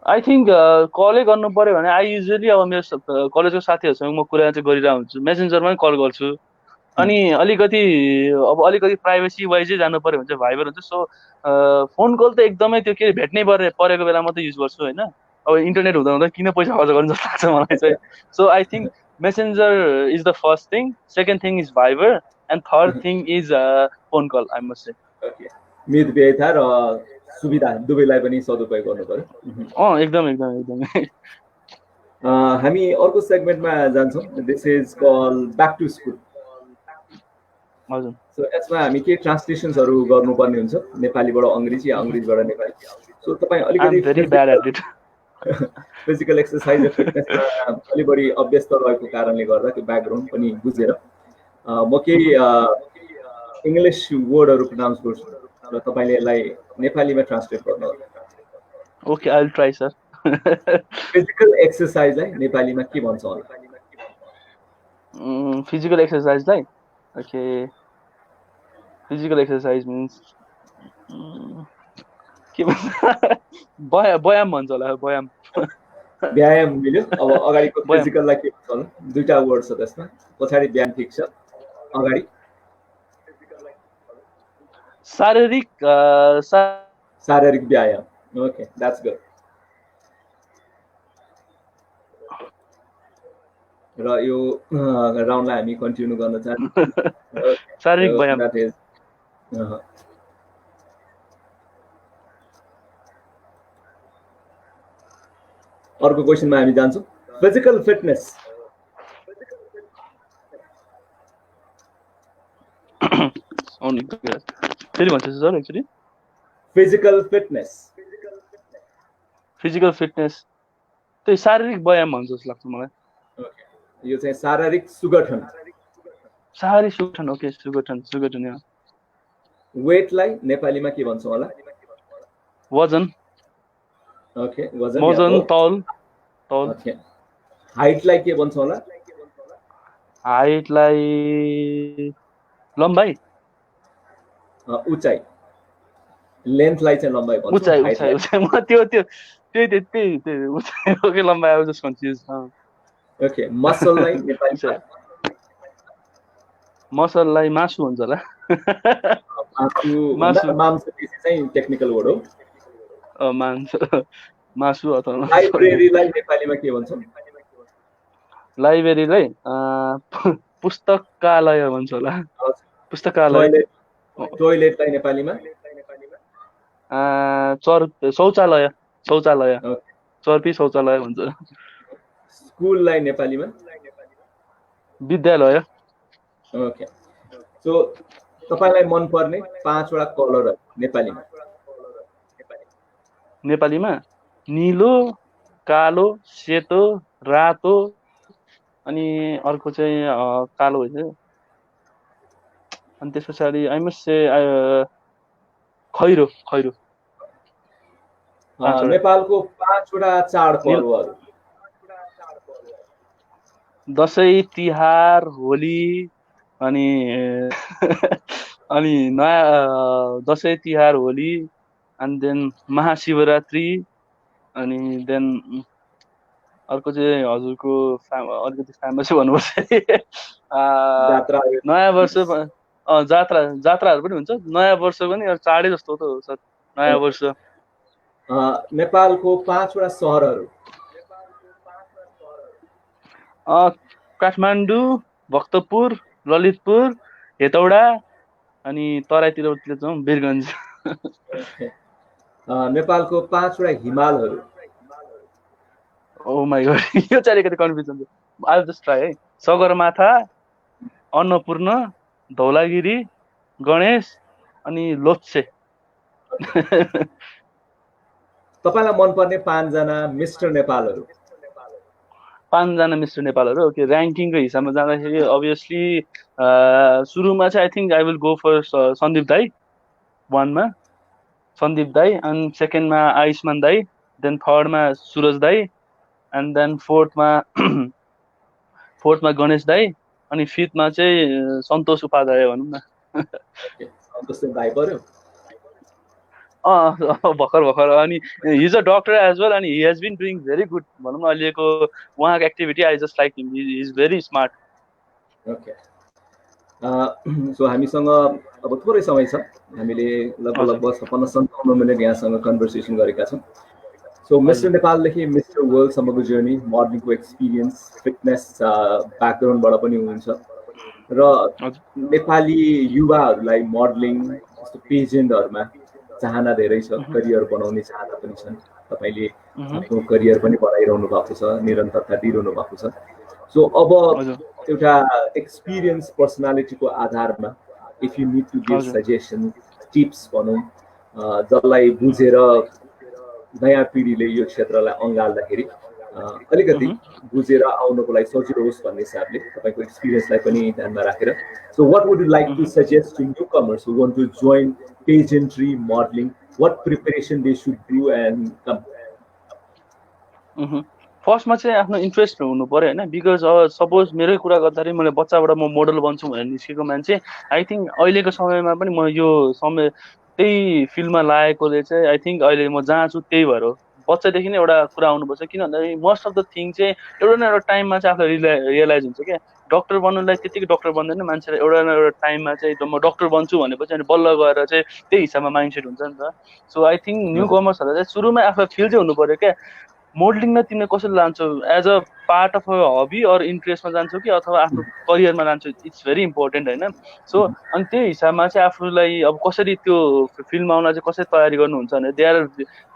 आई थिङ्क कलै गर्नु पर्यो भने आई युजली अब मेरो कलेजको साथीहरूसँग म कुरा चाहिँ गरिरहेको हुन्छु, मेसेन्जरमै कल गर्छु। अनि अलिकति प्राइभेसी वाइजै जानु पर्यो भने चाहिँ भाइबर हुन्छ। सो फोन कल त एकदमै त्यो के भेट्नै परेको बेला मात्रै युज गर्छु होइन। अब इन्टरनेट हुँदा हुँदा किन पैसा खर्च गर्नु जस्तो लाग्छ मलाई चाहिँ। So I think Messenger is the first thing, second thing is Viber, and third thing is phone call, I must say. मितव्ययता र सुविधा दुवैलाई पनि सदुपयोग गर्नु पर्यो। एकदम एकदम एकदमै। हामी अर्को सेगमेन्टमा जान्छौँ। This is call back to school. हजुर। सो यसमा हामी के ट्रान्सलेसन्सहरू गर्नुपर्ने हुन्छ, नेपालीबाट अङ्ग्रेजी या अङ्ग्रेजीबाट नेपाली। सो तपाईँ I am very bad at it. Physical exercise र फिटनेसमा अलि बढी अभ्यस्त रहेको कारणले गर्दा त्यो ब्याकग्राउन्ड पनि बुझेर म केही इङ्ग्लिस वर्डहरू प्रोनाउन्स गर्छु र तपाईँले यसलाई नेपालीमा ट्रान्सलेट गर्नुहोला। Okay, I will try sir. Physical एक्सर्साइजलाई नेपालीमा के भन्छ होला? फिजिकल एक्सर्साइजलाई, ओके, फिजिकल एक्सर्साइज मिन्स के भन्छ? व्यायाम भन्छ होला, व्यायाम। व्यायाम मिल्यो। अब अगाडिको फिजिकललाई के भन्छ होला? दुईटा वर्ड छ त्यसमा, पछाडि व्यायाम ठिक छ, अगाडि शारीरिक व्यायाम। Okay, that's good. र यो राउन्डलाई हामी कन्टिन्यू गर्न चाहन्छौँ। शारीरिक व्यायाम। अर्को क्वेसनमा हामी जान्छौँ। Physical fitness. फेरि भन्छु sir actually. Physical fitness. Physical fitness त्यही शारीरिक व्यायाम भन्छ जस्तो लाग्छ मलाई। यो चाहिँ शारीरिक सुगठन। शारीरिक सुगठन, ओके, सुगठन यहाँ। वेटलाई नेपालीमा के भन्छौँ होला? वजन। ओके, वजन तौल। ओके, हाइटलाई के भन्छौँ होला? हाइटलाई लम्बाइ। उचाइ। लेन्थलाई चाहिँ लम्बाइ भन्छौँ। उचाइ म त्यही उचाइ हो कि लम्बाइ, I was just confuse. Okay, मसललाई नेपालीमा? मसललाई मासु भन्छ होला। मासु चाहिँ टेक्निकल वर्ड हो। मासु अथवा लाइब्रेरीलाई नेपालीमा के भन्छौँ? लाइब्रेरीलाई पुस्तकालय भन्छ होला। पुस्तकालय। टोयलेटलाई नेपालीमा? शौचालय। चर्पी शौचालय भन्छ। स्कुललाई नेपालीमा? विद्यालय। ओके, सो तपाईलाई मनपर्ने 5 वटा कलरहरू नेपालीमा? नेपालीमा नीलो, कालो, सेतो, रातो, अनि अर्को चाहिँ कालो होइन। अनि त्यस पछाडि आई मस्ट से खैरो। नेपालको 5 वटा चाडपर्वहरू? दसैँ तिहार होली अनि अनि नयाँ दसैँ तिहार होली एन्ड देन महाशिवरात्रि अनि देन अर्को चाहिँ हजुरको अलिकति फेमसै भन्नुपर्छ आ, जात्रा नयाँ वर्ष जात्राहरू पनि हुन्छ नयाँ वर्ष पनि चाडै जस्तो त हो सर नयाँ वर्ष नेपालको 5वटा सहरहरू काठमाडौँ भक्तपुर ललितपुर हेटौडा अनि तराईतिर जाउँ वीरगञ्ज नेपालको 5वटा हिमालहरू ओ माई गॉड यो चाहिँ अलिकति कन्फ्युजन छ आई जस्ट ट्राई है सगरमाथा अन्नपूर्ण धौलागिरी गणेश अनि लोच्छे तपाईँलाई मनपर्ने 5जना मिस्टर नेपालहरू 5जना मिस्टर नेपालहरू ओके ऱ्याङ्किङको हिसाबमा जाँदाखेरि अभियसली सुरुमा चाहिँ I think I will go for Sandeep दाई 1मा सन्दीप दाई अनि सेकेन्डमा आयुष्मान दाई देन थर्डमा सुरज दाई एन्ड देन फोर्थमा गणेश दाई अनि फिफ्थमा चाहिँ सन्तोष उपाध्याय भनौँ न सन्तोष दाई पर्यो भर्खर अनि he's a doctor as well अनि he has been doing very good भनौँ न अहिलेको उहाँको activity I just like him he is very smart okay so हामीसँग अब थोरै समय छ हामीले लगभग 56-57 मिनट यहाँसँग कन्भर्सेसन गरेका छौँ सो मिस्टर नेपालदेखि मिस्टर वर्ल्डसम्मको जर्नी मोडलिङको एक्सपिरियन्स फिटनेस ब्याकग्राउन्डबाट पनि हुनुहुन्छ र नेपाली युवाहरूलाई मोडलिङ जस्तो पेजेन्टहरूमा चाहना धेरै छ करियर बनाउने चाहना पनि छन् तपाईँले आफ्नो करियर पनि बनाइरहनु भएको छ निरन्तरता दिइरहनु भएको छ सो अब एउटा एक्सपिरियन्स पर्सनालिटीको आधारमा if you need to give suggestion tips भनौँ जसलाई बुझेर नयाँ पिँढीले यो क्षेत्रलाई अँगाल्दाखेरि अलिकति बुझेर आउनको लागि सजिलो होस् भन्ने हिसाबले तपाईँको एक्सपिरियन्सलाई पनि ध्यानमा राखेर so what would you like to suggest to newcomers who want to join pageantry modelling what preparation they should do and come फर्स्टमा चाहिँ आफ्नो इन्ट्रेस्ट हुनु पऱ्यो होइन बिकज सपोज मेरै कुरा गर्दाखेरि मैले बच्चाबाट म मोडल बन्छु भनेर निस्केको मान्छे आई थिङ्क अहिलेको समयमा पनि म यो समय त्यही फिल्डमा लागेकोले चाहिँ आई थिङ्क अहिले म जहाँ छु त्यही भएर हो बच्चादेखि नै एउटा कुरा आउनुपर्छ किन भन्दाखेरि मोस्ट अफ द थिङ चाहिँ एउटा न एउटा टाइममा चाहिँ आफूलाई रियलाइज हुन्छ क्या डक्टर बन्नुलाई त्यतिकै डक्टर बन्दैन मान्छेलाई एउटा न एउटा टाइममा चाहिँ म डक्टर बन्छु भनेपछि अनि बल्ल गएर चाहिँ त्यही हिसाबमा माइन्डसेट हुन्छ नि त सो आई थिङ्क न्यू कमर्सहरूलाई चाहिँ सुरुमै आफूलाई फिल चाहिँ हुनु पऱ्यो क्या मोडलिङमा तिमीले कसरी लान्छौ as a part of a hobby or इन्ट्रेस्टमा जान्छौ कि अथवा आफ्नो करियरमा जान्छौ इट्स भेरी इम्पोर्टेन्ट होइन सो अनि त्यही हिसाबमा चाहिँ आफूलाई अब कसरी त्यो फिल्डमा आउन चाहिँ कसरी तयारी गर्नुहुन्छ भने they are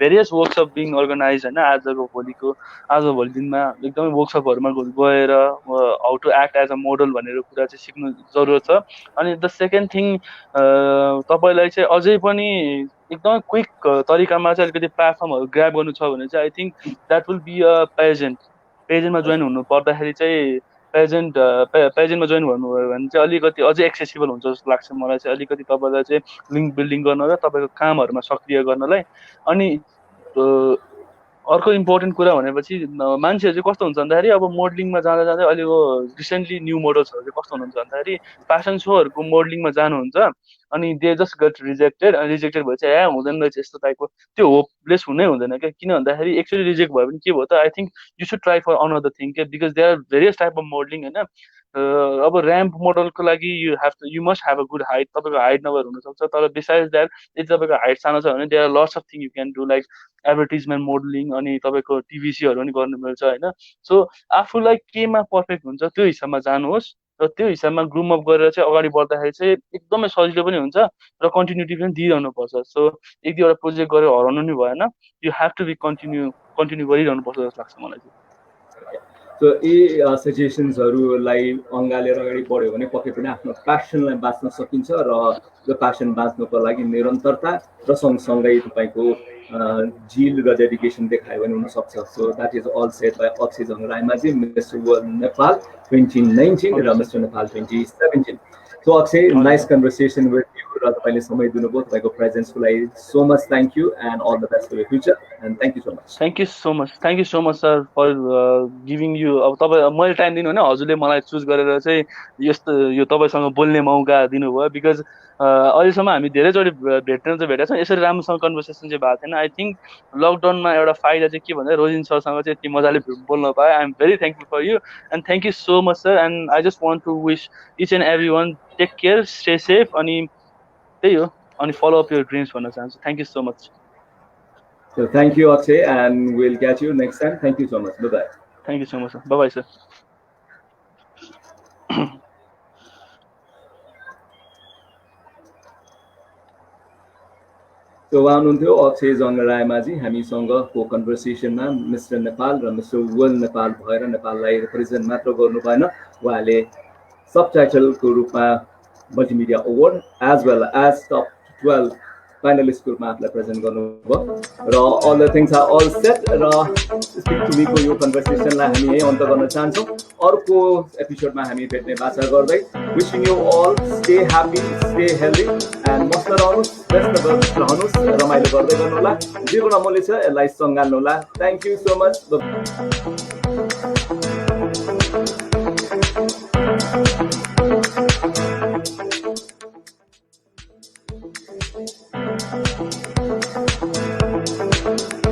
various workshop being organize होइन आजभोलि दिनमा एकदमै वर्कसपहरूमा गएर how to act as a model भनेर कुरा चाहिँ सिक्नु जरुरत छ अनि द सेकेन्ड थिङ तपाईँलाई चाहिँ अझै पनि एकदमै क्विक तरिकामा चाहिँ अलिकति प्लेटफर्महरू ग्राब गर्नु छ भने चाहिँ I think that will be a पेजेन्टमा जोइन हुनु पर्दाखेरि चाहिँ पेजेन्टमा जोइन गर्नुभयो भने चाहिँ अलिकति अझै एक्सेसिबल हुन्छ जस्तो लाग्छ मलाई चाहिँ अलिकति तपाईँलाई चाहिँ लिङ्क बिल्डिङ गर्न र तपाईँको कामहरूमा सक्रिय गर्नलाई अनि अर्को इम्पोर्टेन्ट कुरा भनेपछि मान्छेहरू चाहिँ कस्तो हुन्छ भन्दाखेरि अब मोडलिङमा जाँदा जाँदै अहिलेको रिसेन्टली न्यू मोडल्सहरू चाहिँ कस्तो हुनुहुन्छ भन्दाखेरि फ्यासन सोहरूको मोडलिङमा जानुहुन्छ अनि दे जस्ट गेट रिजेक्टेड भएपछि हुँदैन रहेछ यस्तो टाइपको त्यो होपलेस हुनै हुँदैन क्या किन भन्दाखेरि एक्चुअली रिजेक्ट भयो भने के भयो त I think you should try for another thing के because they are various type of modelling होइन अब ऱ्याम्प मोडलको लागि you must have a good height तपाईँको हाइट नभएर हुनसक्छ तर बिसाइड्स द्याट यदि तपाईँको हाइट सानो छ भने there are lots of thing you can do like advertisement modelling अनि तपाईँको टिभिसीहरू पनि गर्नु मिल्छ होइन सो आफूलाई केमा पर्फेक्ट हुन्छ त्यो हिसाबमा जानुहोस् र त्यो हिसाबमा ग्रुम अप गरेर चाहिँ अगाडि बढ्दाखेरि चाहिँ एकदमै सजिलो पनि हुन्छ र कन्टिन्युटी पनि दिइरहनु पर्छ सो एक दुईवटा प्रोजेक्ट गरेर हराउनु नि भएन you have to be continue गरिरहनु पर्छ जस्तो लाग्छ मलाई चाहिँ सो यी सजेसन्सहरूलाई अँगालेर अगाडि बढ्यो भने पक्कै पनि आफ्नो प्यासनलाई बाँच्न सकिन्छ र त्यो प्यासन बाँच्नुको लागि निरन्तरता र सँगसँगै तपाईँको जिल र डेडिकेसन देखायो भने हुनसक्छ so that is all said by Akshay Jang Raimajhi mister world Nepal 2019 र mister Nepal 2017 so Akshay nice conversation with you र तपाईँले समय दिनुभयो, तपाईँको प्रेजेन्सको लागि so much thank you and all the best for your future and thank you so much. Thank you so much sir for giving you. अब तपाईँ मैले टाइम दिनु होइन, हजुरले मलाई चुज गरेर चाहिँ यस्तो यो तपाईँसँग बोल्ने मौका दिनुभयो। बिकज अहिलेसम्म हामी धेरैचोटि भेट्न चाहिँ भेटेका छौँ, यसरी राम्रोसँग कन्भर्सेसन चाहिँ भएको थिएन। आई थिङ्क लकडाउनमा एउटा फाइदा चाहिँ के भन्दा रोजिन सरसँग चाहिँ यति मजाले बोल्न पाएँ। I am very thankful for you and thank you so much sir. And I just want to wish each and every one take care, stay safe, अनि त्यही हो, अनि फलो अप यर ड्रिम्स भन्न चाहन्छु। Thank you so much. So thank you, Akshay, and we'll catch you next time. Thank you so much. Bye-bye. Thank you so much, sir. Bye-bye, sir. So उहाँ हुनुहुन्थ्यो Akshay जङ्गरायमाझी, हामीसँगको कन्भर्सेसनमा mister Nepal र mister world Nepal भएर नेपाललाई represent मात्र गर्नु भएन, उहाँले सबटाइटलको रूपमा multimedia award as well as top 12 फाइनलिस्टको रूपमा आफूलाई प्रेजेन्ट गर्नुभयो र all the things are all set. र स्पिक टु मीको यो कन्भर्सेसनलाई हामी यही अन्त गर्न चाहन्छौँ। अर्को एपिसोडमा हामी भेट्ने बाचा गर्दै wishing you all stay happy, stay healthy and मस्त रहनुहोस्, व्यस्त रहनुहोस्, रमाइलो गर्दै गर्नुहोला। जे कुरा मैले छ यसलाई सङ्घाल्नुहोला। Thank you so much.